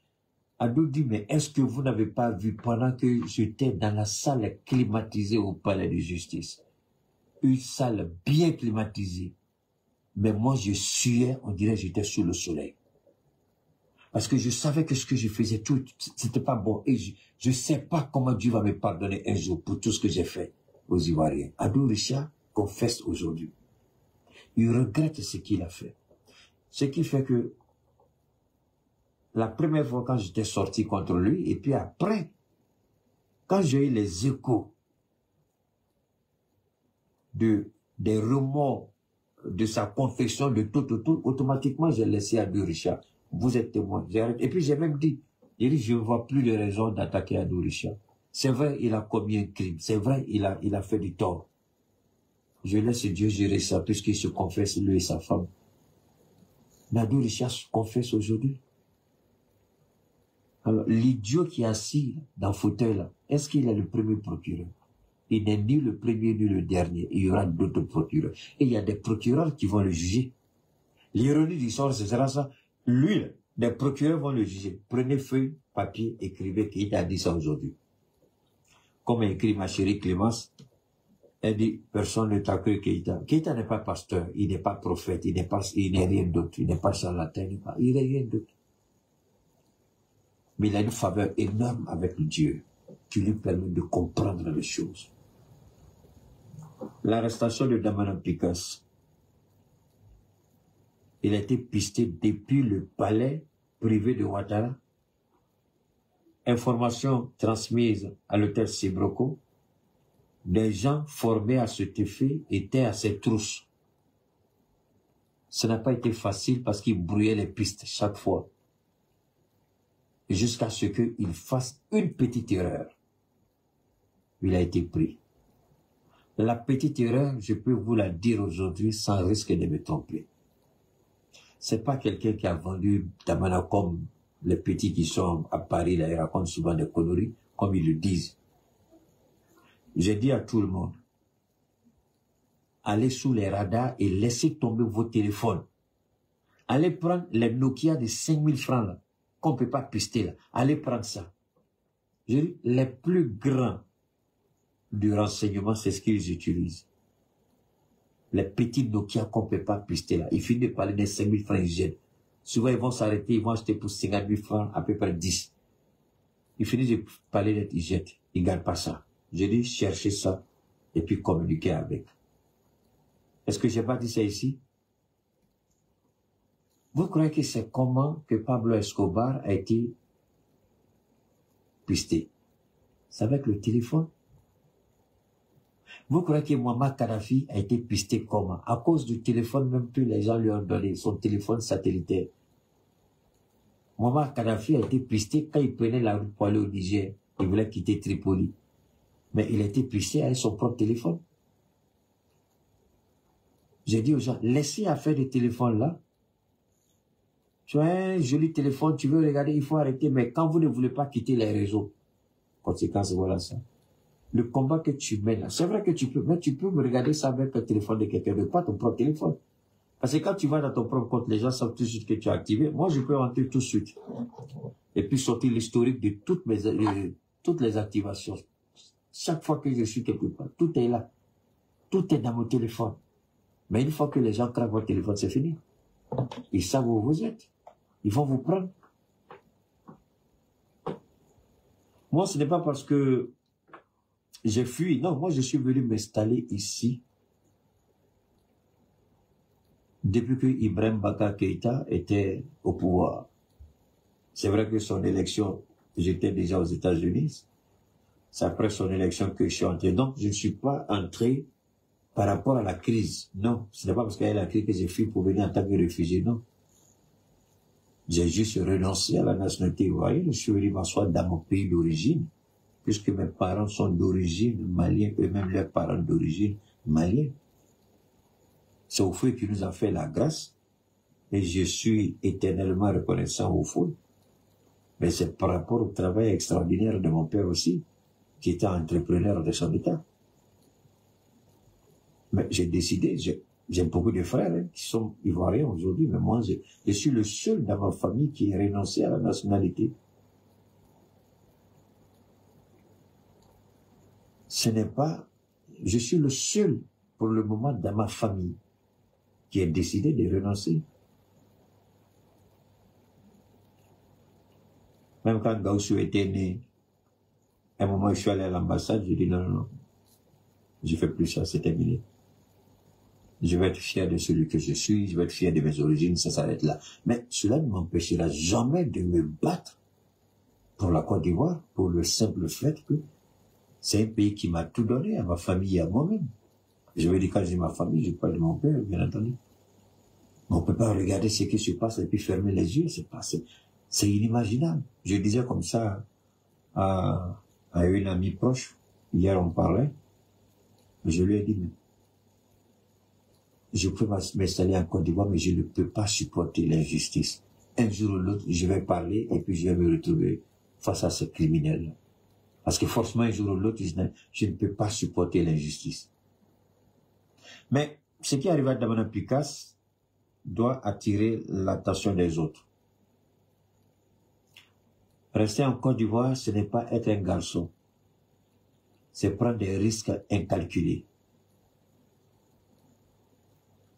Adou dit, mais est-ce que vous n'avez pas vu pendant que j'étais dans la salle climatisée au palais de justice, une salle bien climatisée, mais moi je suais, on dirait j'étais sous le soleil. Parce que je savais que ce que je faisais, tout, c'était pas bon. Et je sais pas comment Dieu va me pardonner un jour pour tout ce que j'ai fait aux Ivoiriens. Adou Richard confesse aujourd'hui. Il regrette ce qu'il a fait. Ce qui fait que la première fois quand j'étais sorti contre lui, et puis après, quand j'ai eu les échos des remords de sa confession, de tout, automatiquement j'ai laissé Adou Richard. Vous êtes témoin. Et puis j'ai même dit, je ne vois plus de raison d'attaquer Adou Richard. C'est vrai, il a commis un crime. C'est vrai, il a fait du tort. Je laisse Dieu gérer ça, puisqu'il se confesse, lui et sa femme. Mais Adou Richard se confesse aujourd'hui. Alors, l'idiot qui est assis dans le fauteuil là, est-ce qu'il est le premier procureur? Il n'est ni le premier ni le dernier. Il y aura d'autres procureurs. Et il y a des procureurs qui vont le juger. L'ironie du sort, ce sera ça. Lui, les procureurs vont le juger. Prenez feuille, papier, écrivez qu'il a dit ça aujourd'hui. Comme a écrit ma chérie Clémence, elle dit, personne ne t'a cru Keïta. Keïta n'est pas pasteur, il n'est pas prophète, il n'est rien d'autre, il n'est pas charlatan, il n'est rien d'autre. Mais il a une faveur énorme avec Dieu, qui lui permet de comprendre les choses. L'arrestation de Damana Picasso, il a été pisté depuis le palais privé de Ouattara. Information transmise à l'hôtel Sibroco. Des gens formés à cet effet étaient à ses trousses. Ce n'a pas été facile parce qu'il brouillait les pistes chaque fois. Jusqu'à ce qu'il fasse une petite erreur. Il a été pris. La petite erreur, je peux vous la dire aujourd'hui sans risque de me tromper. C'est pas quelqu'un qui a vendu Damana comme les petits qui sont à Paris, là, ils racontent souvent des conneries, comme ils le disent. J'ai dit à tout le monde, allez sous les radars et laissez tomber vos téléphones. Allez prendre les Nokia de 5000 francs, là, qu'on peut pas pister, là. Allez prendre ça. Je dis, les plus grands du renseignement, c'est ce qu'ils utilisent. Les petits Nokia qu'on peut pas pister, là. Ils finissent de parler des 5000 francs, ils jettent. Souvent, ils vont s'arrêter, ils vont acheter pour 50 000 francs, à peu près 10. Ils finissent de parler d'être, ils jettent. Ils gardent pas ça. J'ai dit, cherchez ça, et puis communiquer avec. Est-ce que j'ai pas dit ça ici? Vous croyez que c'est comment que Pablo Escobar a été pisté? C'est avec le téléphone. Vous croyez que Muammar Kadhafi a été pisté comment? À cause du téléphone même que les gens lui ont donné, son téléphone satellitaire. Muammar Kadhafi a été pisté quand il prenait la route pour aller au Niger. Il voulait quitter Tripoli. Mais il était pressé avec son propre téléphone. J'ai dit aux gens, laissez à faire des téléphones là. Tu as un joli téléphone, tu veux regarder, il faut arrêter. Mais quand vous ne voulez pas quitter les réseaux, conséquence, voilà ça. Le combat que tu mets là, c'est vrai que tu peux, mais tu peux me regarder ça avec le téléphone de quelqu'un, mais pas ton propre téléphone. Parce que quand tu vas dans ton propre compte, les gens savent tout de suite que tu as activé. Moi, je peux rentrer tout de suite. Et puis sortir l'historique de toutes les activations. Chaque fois que je suis quelque part, tout est là. Tout est dans mon téléphone. Mais une fois que les gens craquent votre téléphone, c'est fini. Ils savent où vous êtes. Ils vont vous prendre. Moi, ce n'est pas parce que j'ai fui. Non, moi, je suis venu m'installer ici depuis que Ibrahim Baka Keïta était au pouvoir. C'est vrai que son élection, j'étais déjà aux États-Unis. C'est après son élection que je suis entré. Donc, je ne suis pas entré par rapport à la crise. Non, ce n'est pas parce qu'il y a la crise que j'ai fui pour venir en tant que réfugié, non. J'ai juste renoncé à la nationalité ivoirienne. Je suis venu m'asseoir dans mon pays d'origine, puisque mes parents sont d'origine malienne, eux-mêmes leurs parents d'origine malienne. C'est au feu qui nous a fait la grâce, et je suis éternellement reconnaissant au feu. Mais c'est par rapport au travail extraordinaire de mon père aussi, qui était entrepreneur de son état. Mais j'ai décidé, j'ai beaucoup de frères qui sont ivoiriens aujourd'hui, mais moi, je suis le seul dans ma famille qui a renoncé à la nationalité. Ce n'est pas, je suis le seul pour le moment dans ma famille qui a décidé de renoncer. Même quand Gaussou était né, à un moment où je suis allé à l'ambassade, j'ai dit non, je fais plus ça, c'est terminé. Je vais être fier de celui que je suis, je vais être fier de mes origines, ça s'arrête là. Mais cela ne m'empêchera jamais de me battre pour la Côte d'Ivoire, pour le simple fait que c'est un pays qui m'a tout donné à ma famille et à moi-même. Je veux dire, quand j'ai ma famille, je parle de mon père, bien entendu. Mais on peut pas regarder ce qui se passe et puis fermer les yeux, c'est inimaginable. Je disais comme ça à une amie proche, hier on parlait, je lui ai dit, mais je peux m'installer en Côte d'Ivoire, mais je ne peux pas supporter l'injustice. Un jour ou l'autre, je vais parler et puis je vais me retrouver face à ces criminels. Parce que forcément, un jour ou l'autre, je ne peux pas supporter l'injustice. Mais ce qui arrive à Damana Picasse doit attirer l'attention des autres. Rester en Côte d'Ivoire, ce n'est pas être un garçon. C'est prendre des risques incalculés.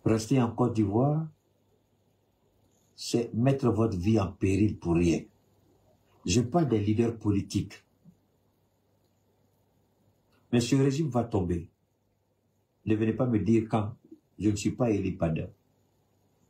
Rester en Côte d'Ivoire, c'est mettre votre vie en péril pour rien. Je parle des leaders politiques. Mais ce régime va tomber. Ne venez pas me dire quand je ne suis pas Eli Pada.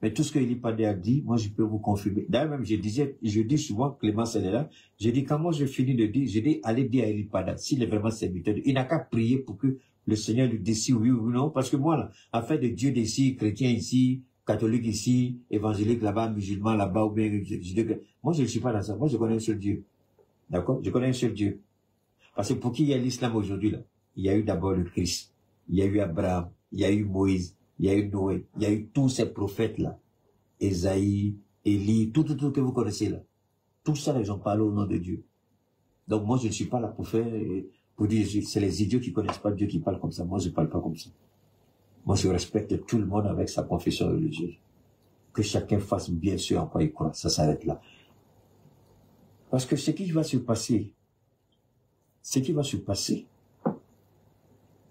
Mais tout ce que Eli Pada a dit, moi je peux vous confirmer. D'ailleurs même je dis souvent, Clémence elle est là, je dis quand moi je finis de dire, je dis allez dire à Eli Pada, s'il est vraiment serviteur, il n'a qu'à prier pour que le Seigneur lui décide oui ou non, parce que moi là, affaire de Dieu d'ici, chrétien ici, catholique ici, évangélique là-bas, musulman là-bas, ou bien moi je ne suis pas dans ça, moi je connais un seul Dieu. D'accord? Je connais un seul Dieu. Parce que pour qui il y a l'islam aujourd'hui là? Il y a eu d'abord le Christ, il y a eu Abraham, il y a eu Moïse, il y a eu Noé, il y a eu tous ces prophètes-là. Esaïe, Élie, tout que vous connaissez là. Tout ça, ils ont parlé au nom de Dieu. Donc moi, je ne suis pas là pour faire, pour dire, c'est les idiots qui connaissent pas Dieu qui parlent comme ça. Moi, je parle pas comme ça. Moi, je respecte tout le monde avec sa confession religieuse. Que chacun fasse bien sûr en quoi il croit. Ça s'arrête là. Parce que ce qui va se passer,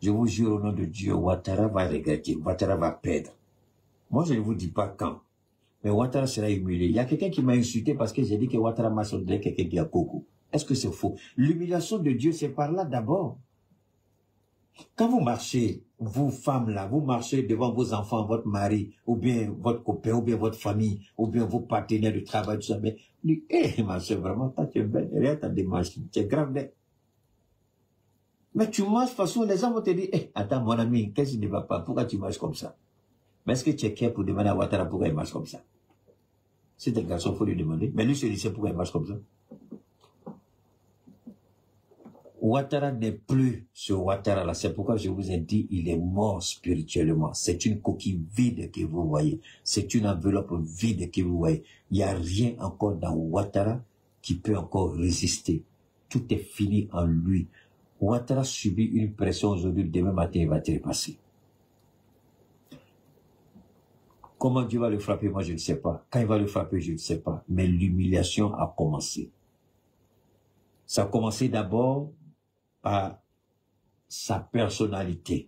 je vous jure au nom de Dieu, Ouattara va regretter, Ouattara va perdre. Moi, je ne vous dis pas quand. Mais Ouattara sera humilié. Il y a quelqu'un qui m'a insulté parce que j'ai dit que Ouattara m'a sondé quelqu'un qui a Coco. Est-ce que c'est faux? L'humiliation de Dieu, c'est par là d'abord. Quand vous marchez, vous femmes là, vous marchez devant vos enfants, votre mari, ou bien votre copain, ou bien votre famille, ou bien vos partenaires de travail, tout ça, mais, ma soeur, vraiment, toi, tu es belle, regarde ta démarche, tu es grave belle. Mais tu marches, de toute façon, les gens vont te dire, attends, mon ami, qu'est-ce qui ne va pas? Pourquoi tu marches comme ça? Mais est-ce que tu es clair pour demander à Ouattara pourquoi il marche comme ça? C'est un garçon, il faut lui demander. Mais lui, je lui sais pourquoi il marche comme ça. Ouattara n'est plus ce Ouattara-là. C'est pourquoi je vous ai dit, il est mort spirituellement. C'est une coquille vide que vous voyez. C'est une enveloppe vide que vous voyez. Il n'y a rien encore dans Ouattara qui peut encore résister. Tout est fini en lui. Ouattara subit une pression aujourd'hui, demain matin, il va trépasser. Comment Dieu va le frapper, moi je ne sais pas. Quand il va le frapper, je ne sais pas. Mais l'humiliation a commencé. Ça a commencé d'abord par sa personnalité.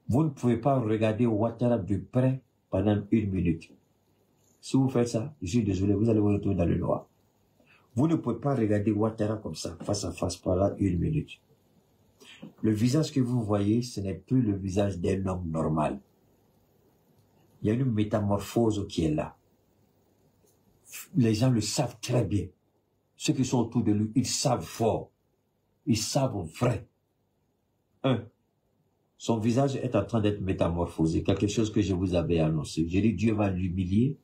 Vous ne pouvez pas regarder Ouattara de près pendant 1 minute. Si vous faites ça, je suis désolé, vous allez vous retrouver dans le noir. Vous ne pouvez pas regarder Ouattara comme ça, face à face, pendant 1 minute. Le visage que vous voyez, ce n'est plus le visage d'un homme normal. Il y a une métamorphose qui est là. Les gens le savent très bien. Ceux qui sont autour de lui, ils savent fort. Ils savent vrai. Son visage est en train d'être métamorphosé. Quelque chose que je vous avais annoncé. J'ai dit, Dieu va l'humilier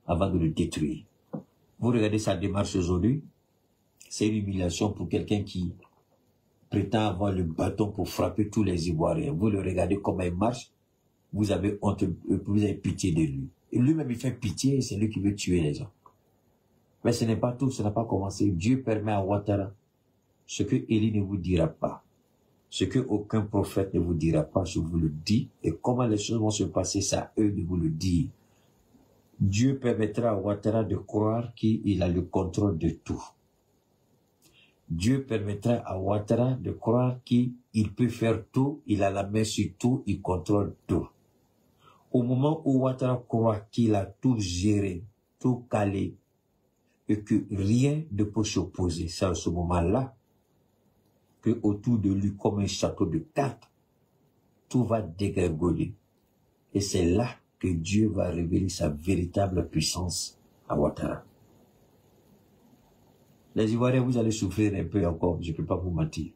avant de le détruire. Vous regardez sa démarche aujourd'hui. C'est une humiliation pour quelqu'un qui prétend avoir le bâton pour frapper tous les Ivoiriens. Vous le regardez comment il marche. Vous avez honte, vous avez pitié de lui. Et lui-même, il fait pitié et c'est lui qui veut tuer les gens. Mais ce n'est pas tout, ça n'a pas commencé. Dieu permet à Ouattara ce que Élie ne vous dira pas. Ce que aucun prophète ne vous dira pas, je vous le dis. Et comment les choses vont se passer, c'est à eux de vous le dire. Dieu permettra à Ouattara de croire qu'il a le contrôle de tout. Dieu permettra à Ouattara de croire qu'il peut faire tout, il a la main sur tout, il contrôle tout. Au moment où Ouattara croit qu'il a tout géré, tout calé, et que rien ne peut s'opposer, c'est à ce moment-là que autour de lui, comme un château de cartes, tout va dégringoler. Et c'est là que Dieu va révéler sa véritable puissance à Ouattara. Les Ivoiriens, vous allez souffrir un peu encore, je ne peux pas vous mentir.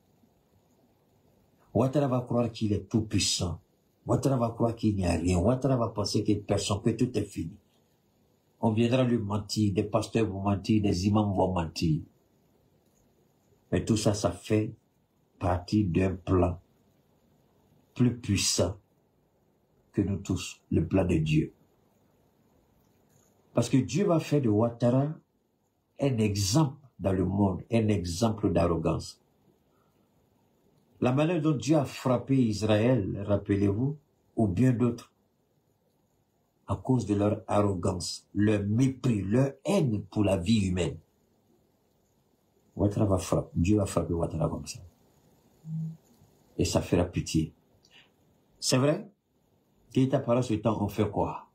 Ouattara va croire qu'il est tout puissant. Ouattara va croire qu'il n'y a rien. Ouattara va penser que personne, que tout est fini. On viendra lui mentir, des pasteurs vont mentir, des imams vont mentir. Mais tout ça, ça fait partie d'un plan plus puissant que nous tous, le plan de Dieu. Parce que Dieu va faire de Ouattara un exemple dans le monde, un exemple d'arrogance. La manière dont Dieu a frappé Israël, rappelez-vous, ou bien d'autres, à cause de leur arrogance, leur mépris, leur haine pour la vie humaine. Ouattara va frapper, Dieu va frapper Ouattara comme ça. Et ça fera pitié. C'est vrai, pendant ce temps, on fait quoi?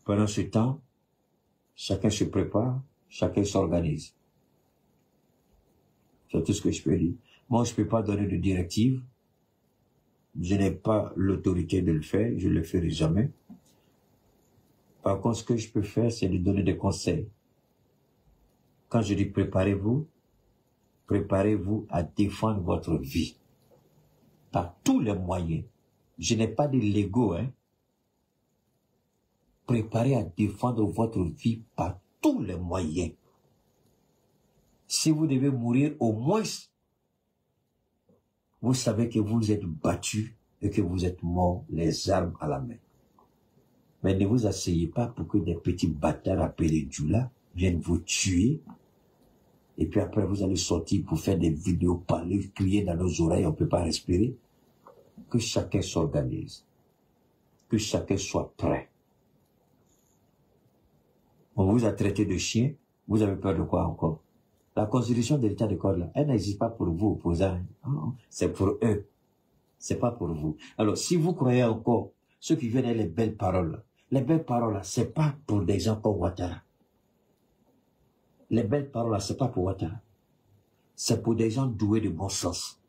Pendant ce temps, chacun se prépare, chacun s'organise. C'est tout ce que je peux dire. Moi, je ne peux pas donner de directive. Je n'ai pas l'autorité de le faire. Je ne le ferai jamais. Par contre, ce que je peux faire, c'est de donner des conseils. Quand je dis préparez-vous à défendre votre vie. Par tous les moyens. Je n'ai pas de l'ego, hein. Préparez à défendre votre vie par tous les moyens. Si vous devez mourir, au moins, vous savez que vous êtes battu et que vous êtes mort les armes à la main. Mais ne vous asseyez pas pour que des petits bâtards appelés Djoula viennent vous tuer. Et puis après, vous allez sortir pour faire des vidéos, parler, crier dans nos oreilles, on ne peut pas respirer. Que chacun s'organise. Que chacun soit prêt. On vous a traité de chien, vous avez peur de quoi encore? La constitution de l'état de corps là, elle n'existe pas pour vous, opposants. C'est pour eux. C'est pas pour vous. Alors, si vous croyez encore, ceux qui viennent avec les belles paroles là, c'est pas pour des gens comme Ouattara. Les belles paroles là, c'est pas pour Ouattara. C'est pour des gens doués de bon sens.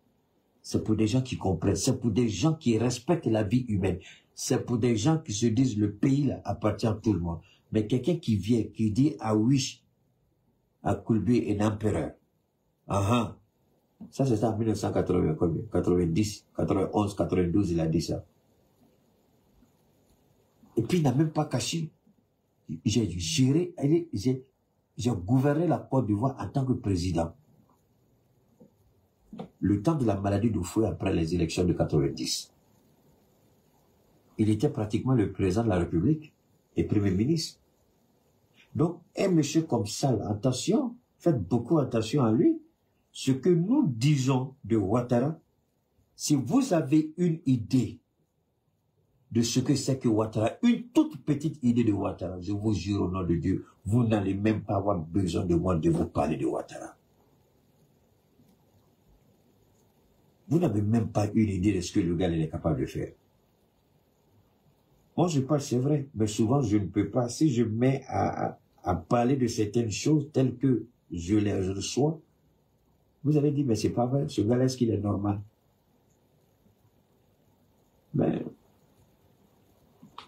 C'est pour des gens qui comprennent. C'est pour des gens qui respectent la vie humaine. C'est pour des gens qui se disent le pays là appartient à tout le monde. Mais quelqu'un qui vient, qui dit à Wish, à Koulbé un empereur. Ça, c'est ça en 1980, 90, 91, 92, il a dit ça. Et puis, il n'a même pas caché. J'ai géré, j'ai gouverné la Côte d'Ivoire en tant que président. le temps de la maladie de Fouet après les élections de 90. Il était pratiquement le président de la République et Premier ministre. Donc, un monsieur comme ça, attention, faites beaucoup attention à lui. Ce que nous disons de Ouattara, si vous avez une idée de ce que c'est que Ouattara, une toute petite idée de Ouattara, je vous jure au nom de Dieu, vous n'allez même pas avoir besoin de moi de vous parler de Ouattara. Vous n'avez même pas une idée de ce que le gars est capable de faire. Moi, je parle, c'est vrai, mais souvent, je ne peux pas. Si je mets à parler de certaines choses telles que je les reçois, vous allez dire, mais c'est pas vrai, ce gars-là, est-ce qu'il est normal? Mais,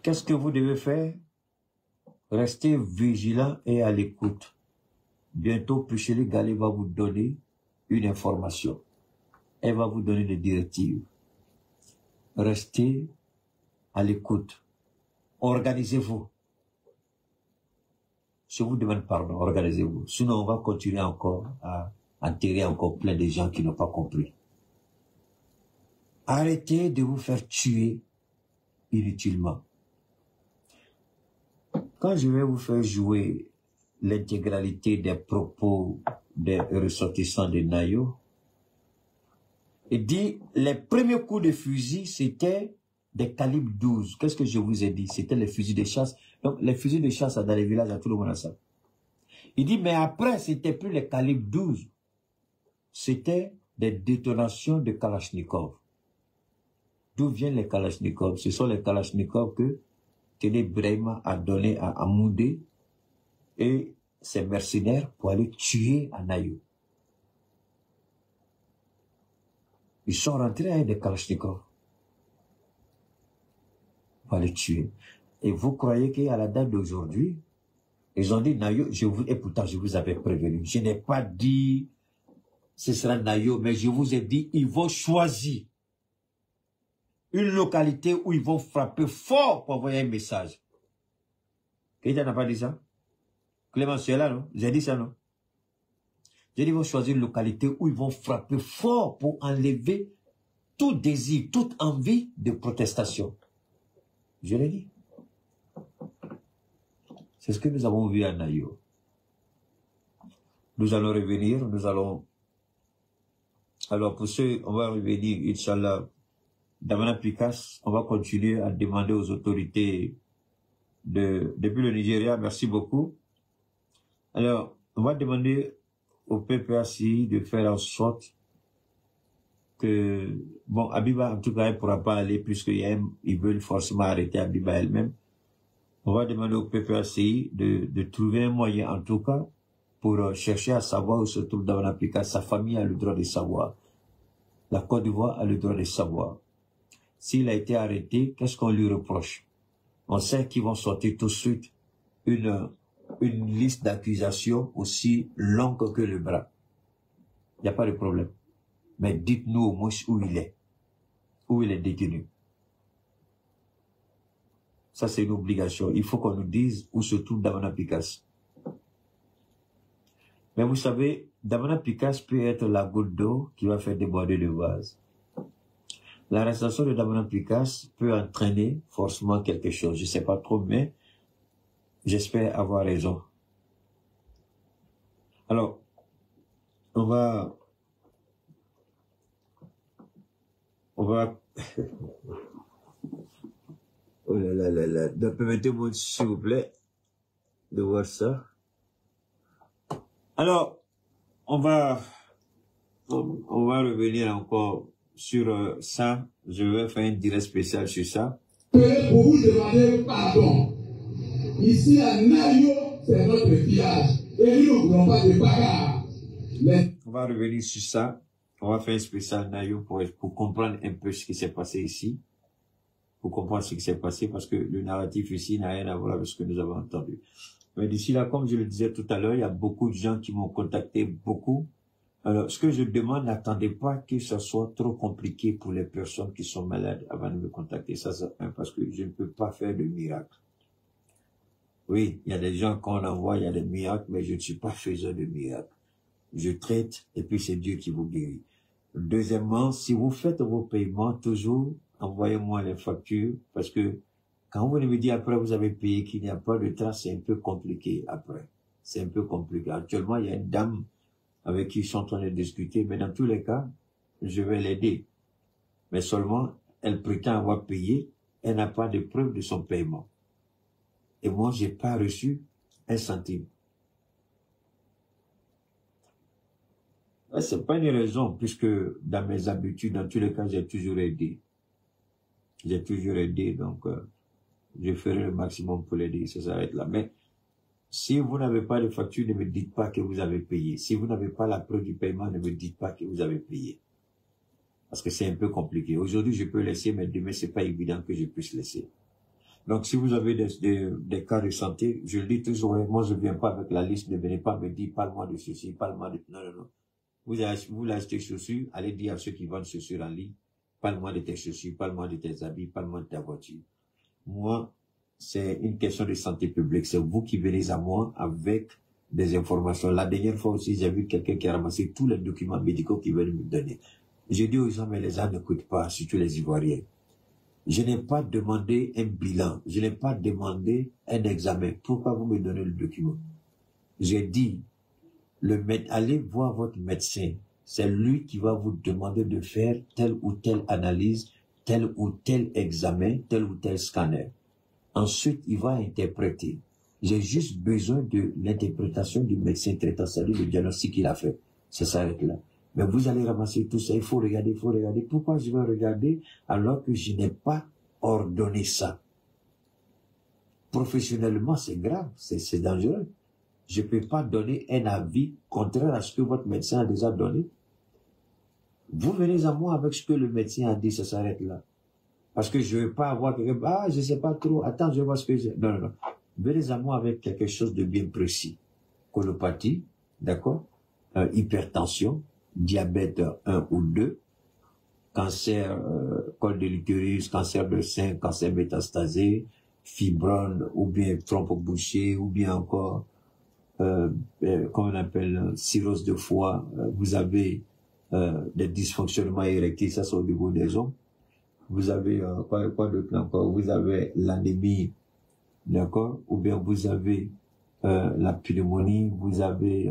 qu'est-ce que vous devez faire? Restez vigilant et à l'écoute. Bientôt, Pucheli Galé va vous donner une information. Elle va vous donner des directives. Restez à l'écoute. Organisez-vous. Je vous demande pardon, organisez-vous. Sinon, on va continuer encore à enterrer encore plein de gens qui n'ont pas compris. Arrêtez de vous faire tuer inutilement. Quand je vais vous faire jouer l'intégralité des propos des ressortissants de Nayo, il dit, les premiers coups de fusil, c'était des calibres 12. Qu'est-ce que je vous ai dit? C'était les fusils de chasse. Donc, les fusils de chasse dans les villages, à tout le monde a ça. Il dit, mais après, c'était plus les calibres 12. C'était des détonations de Kalachnikov. D'où viennent les Kalachnikov? Ce sont les Kalachnikov que Télé Brahima a donné à Amoundé et ses mercenaires pour aller tuer à Nayo. Ils sont rentrés avec des Kalachnikov pour aller tuer. Et vous croyez qu'à la date d'aujourd'hui, ils ont dit Nayo, et pourtant je vous avais prévenu. Je n'ai pas dit ce sera Nayo, mais je vous ai dit, ils vont choisir une localité où ils vont frapper fort pour envoyer un message. Keïta n'a pas dit ça? Clément, c'est là, non? J'ai dit ça, non? J'ai dit, ils vont choisir une localité où ils vont frapper fort pour enlever tout désir, toute envie de protestation. Je l'ai dit. C'est ce que nous avons vu à Nayo. Nous allons revenir, nous allons... Alors pour ceux, on va revenir, Inch'Allah, Damana Pikas, on va continuer à demander aux autorités depuis le Nigeria, merci beaucoup. Alors, on va demander au PPACI de faire en sorte que, bon, Abiba, en tout cas, elle ne pourra pas aller puisqu'ils veulent forcément arrêter Abiba elle-même. On va demander au PPACI de trouver un moyen, en tout cas, pour chercher à savoir où se trouve Damana Pikas. Sa famille a le droit de savoir. La Côte d'Ivoire a le droit de savoir. S'il a été arrêté, qu'est-ce qu'on lui reproche? On sait qu'ils vont sortir tout de suite une liste d'accusations aussi longue que le bras. Il n'y a pas de problème. Mais dites-nous au moins où il est détenu. Ça, c'est une obligation. Il faut qu'on nous dise où se trouve Damana Pikas. Mais vous savez, Damana Pikas peut être la goutte d'eau qui va faire déborder le vase. L'arrestation de Damana Pikas peut entraîner forcément quelque chose. Je ne sais pas trop, mais j'espère avoir raison. Alors, on va... Oh là là là là. Donc, permettez-moi, s'il vous plaît, de voir ça. Alors, on va revenir encore sur ça. Je vais faire un direct spécial sur ça. Pour vous demander pardon. Ici à Nayo, c'est notre village. Et nous ne voulons pas de bagarre. On va revenir sur ça. On va faire un spécial Nayo pour comprendre un peu ce qui s'est passé ici. Pour comprendre ce qui s'est passé, parce que le narratif ici n'a rien à voir avec ce que nous avons entendu. Mais d'ici là, comme je le disais tout à l'heure, il y a beaucoup de gens qui m'ont contacté, beaucoup. Alors, ce que je demande, n'attendez pas que ce soit trop compliqué pour les personnes qui sont malades avant de me contacter. Ça, c'est parce que je ne peux pas faire de miracle. Oui, il y a des gens qu'on envoie, il y a des miracles, mais je ne suis pas faiseur de miracles. Je traite et puis c'est Dieu qui vous guérit. Deuxièmement, si vous faites vos paiements, toujours envoyez-moi les factures, parce que quand vous me dites après vous avez payé qu'il n'y a pas de trace, c'est un peu compliqué après. C'est un peu compliqué. Actuellement, il y a une dame avec qui ils sont en train de discuter, mais dans tous les cas, je vais l'aider. Mais seulement, elle prétend avoir payé, elle n'a pas de preuve de son paiement. Et moi, j'ai pas reçu un centime. C'est pas une raison, puisque dans mes habitudes, dans tous les cas, j'ai toujours aidé. J'ai toujours aidé, donc je ferai le maximum pour l'aider, ça s'arrête là. Mais si vous n'avez pas de facture, ne me dites pas que vous avez payé. Si vous n'avez pas la preuve du paiement, ne me dites pas que vous avez payé. Parce que c'est un peu compliqué. Aujourd'hui, je peux laisser, mais demain, c'est pas évident que je puisse laisser. Donc, si vous avez des cas de santé, je le dis toujours, moi, je viens pas avec la liste, ne venez pas me dire, parle-moi de ceci, parle-moi de... Non, non, non. Vous achetez chaussures, allez dire à ceux qui vendent chaussures en ligne, parle-moi de tes chaussures, parle-moi de tes habits, parle-moi de ta voiture. Moi, c'est une question de santé publique. C'est vous qui venez à moi avec des informations. La dernière fois aussi, j'ai vu quelqu'un qui a ramassé tous les documents médicaux qu'il veut me donner. J'ai dit aux gens, mais les gens n'écoutent pas, surtout les Ivoiriens. Je n'ai pas demandé un bilan. Je n'ai pas demandé un examen. Pourquoi vous me donnez le document? J'ai dit, allez voir votre médecin. C'est lui qui va vous demander de faire telle ou telle analyse, tel ou tel examen, tel ou tel scanner. Ensuite, il va interpréter. J'ai juste besoin de l'interprétation du médecin traitant, c'est-à-dire le diagnostic qu'il a fait. Ça s'arrête là. Mais vous allez ramasser tout ça, il faut regarder, il faut regarder. Pourquoi je vais regarder alors que je n'ai pas ordonné ça? Professionnellement, c'est grave, c'est dangereux. Je ne peux pas donner un avis contraire à ce que votre médecin a déjà donné. Vous venez à moi avec ce que le médecin a dit, ça s'arrête là. Parce que je ne veux pas avoir quelqu'un, ah, je ne sais pas trop, attends, je vois ce que j'ai. Non, non, non. Venez à moi avec quelque chose de bien précis. Colopathie, d'accord? Hypertension, diabète 1 ou 2, cancer, col de l'utérus, cancer de sein, cancer métastasé, fibrome, ou bien trompe bouchée, ou bien encore, comment on appelle, cirrhose de foie, vous avez des dysfonctionnements érectiles, ça c'est au niveau des hommes. Vous avez, quoi d'autre encore? Vous avez l'anémie, d'accord? Ou bien vous avez la pneumonie, vous avez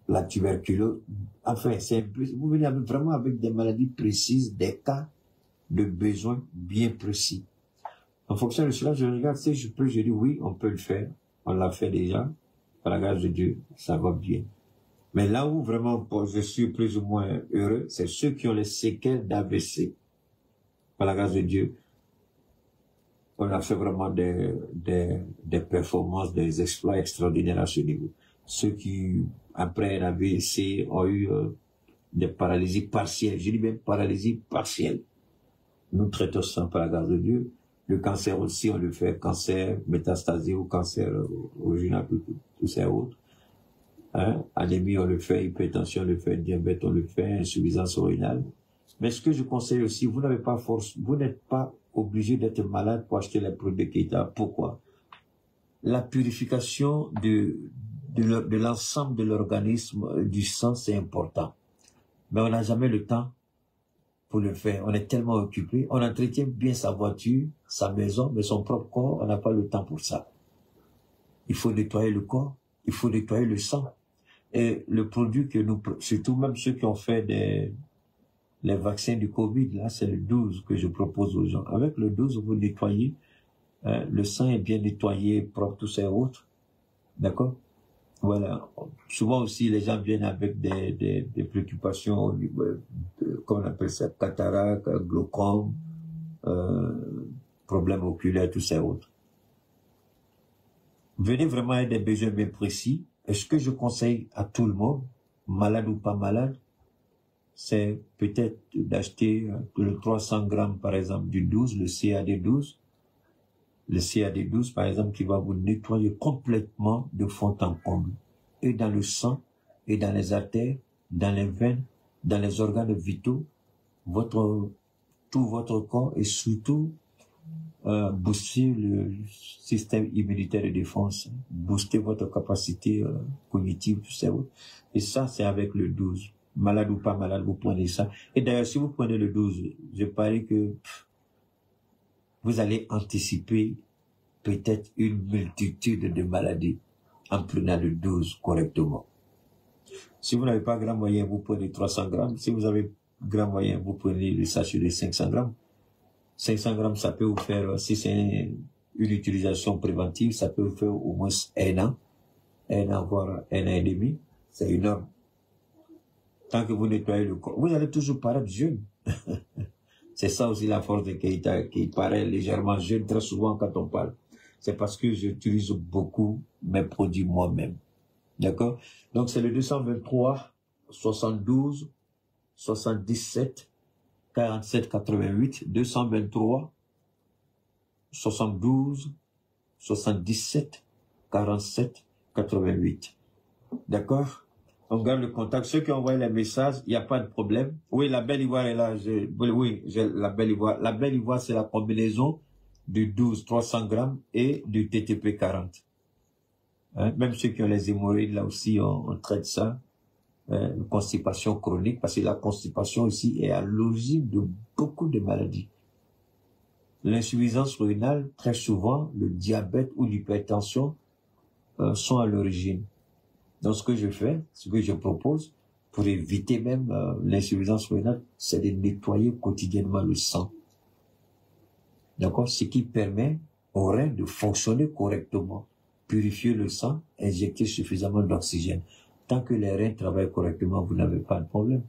la tuberculose. Enfin, c'est un peu, vous venez vraiment avec des maladies précises, des cas de besoins bien précis. En fonction de cela, je regarde si je peux, je dis oui, on peut le faire. On l'a fait déjà. Par la grâce de Dieu, ça va bien. Mais là où vraiment je suis plus ou moins heureux, c'est ceux qui ont les séquelles d'AVC. Par la grâce de Dieu, on a fait vraiment des performances, des exploits extraordinaires à ce niveau. Ceux qui, après un AVC, ont eu des paralysies partielles. Je dis bien paralysie partielle. Nous traitons ça par la grâce de Dieu. Le cancer aussi, on le fait, cancer métastasé ou cancer original, tout ça autres. Hein? Anémie, on le fait, hypertension, on le fait, diabète, on le fait, insuffisance rénale. Mais ce que je conseille aussi, vous n'avez pas force, vous n'êtes pas obligé d'être malade pour acheter les produits Keita. Pourquoi? La purification de l'ensemble de l'organisme du sang, c'est important. Mais on n'a jamais le temps pour le faire. On est tellement occupé. On entretient bien sa voiture, sa maison, mais son propre corps, on n'a pas le temps pour ça. Il faut nettoyer le corps, il faut nettoyer le sang. Et le produit que nous, surtout même ceux qui ont fait les vaccins du Covid, là, c'est le 12 que je propose aux gens. Avec le 12, vous nettoyez, le sang est bien nettoyé, propre, tout ça autres. D'accord? Voilà. Souvent aussi, les gens viennent avec des préoccupations au niveau comment on appelle ça, cataracte, glaucome, problèmes oculaires, tout ça autres. Venez vraiment avec des besoins bien précis. Et ce que je conseille à tout le monde, malade ou pas malade, c'est peut-être d'acheter le 300 grammes, par exemple, du 12, le CAD12. Le CAD12, par exemple, qui va vous nettoyer complètement de fond en comble. Et dans le sang, et dans les artères, dans les veines, dans les organes vitaux, tout votre corps, et surtout, booster le système immunitaire de défense, booster votre capacité cognitive, tout ça. Et ça, c'est avec le 12. malade ou pas malade, vous prenez ça. Et d'ailleurs, si vous prenez le 12, je parie que vous allez anticiper peut-être une multitude de maladies en prenant le 12 correctement. Si vous n'avez pas grand moyen, vous prenez 300 grammes. Si vous avez grand moyen, vous prenez le sachet de 500 grammes. 500 grammes, ça peut vous faire, si c'est une utilisation préventive, ça peut vous faire au moins 1 an, voire 1 an et demi. C'est énorme. Tant que vous nettoyez le corps, vous allez toujours paraître jeune. C'est ça aussi la force de Keïta, qui paraît légèrement jeune très souvent quand on parle. C'est parce que j'utilise beaucoup mes produits moi-même. D'accord? Donc c'est le 223 72 77 47 88 223 72 77 47 88. D'accord? On garde le contact. Ceux qui envoient les messages, il n'y a pas de problème. Oui, la belle ivoire est là. Oui, j'ai la belle ivoire. La belle ivoire, c'est la combinaison du 12 300 grammes et du TTP 40. Hein? Même ceux qui ont les hémorroïdes, là aussi, on traite ça. Une constipation chronique, parce que la constipation ici est à l'origine de beaucoup de maladies. L'insuffisance rénale, très souvent, le diabète ou l'hypertension sont à l'origine. Donc ce que je fais, ce que je propose, pour éviter même l'insuffisance rénale, c'est de nettoyer quotidiennement le sang. D'accord? Ce qui permet aux reins de fonctionner correctement, purifier le sang, injecter suffisamment d'oxygène. Tant que les reins travaillent correctement, vous n'avez pas de problème.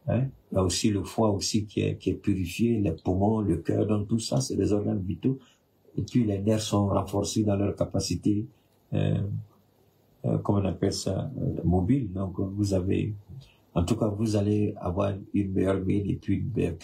Hein? Il y a aussi le foie aussi qui est purifié, les poumons, le cœur, donc tout ça, c'est des organes vitaux. Et puis les nerfs sont renforcés dans leur capacité, comment on appelle ça, mobile. Donc vous avez, en tout cas, vous allez avoir une meilleure mine et puis une meilleure...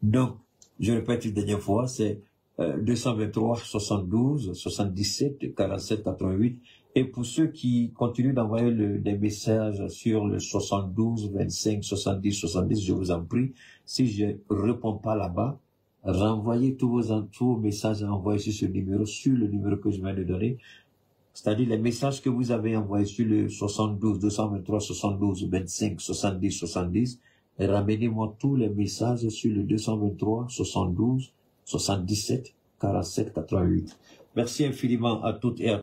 Donc, je répète une dernière fois, c'est 223 72 77 47 88. Et pour ceux qui continuent d'envoyer des messages sur le 72 25 70 70, je vous en prie, si je réponds pas là-bas, renvoyez tous vos messages envoyés sur le numéro que je viens de donner. C'est-à-dire les messages que vous avez envoyés sur le 72 223 72 25 70 70, ramenez-moi tous les messages sur le 223 72 77 47 88. Merci infiniment à toutes et à tous.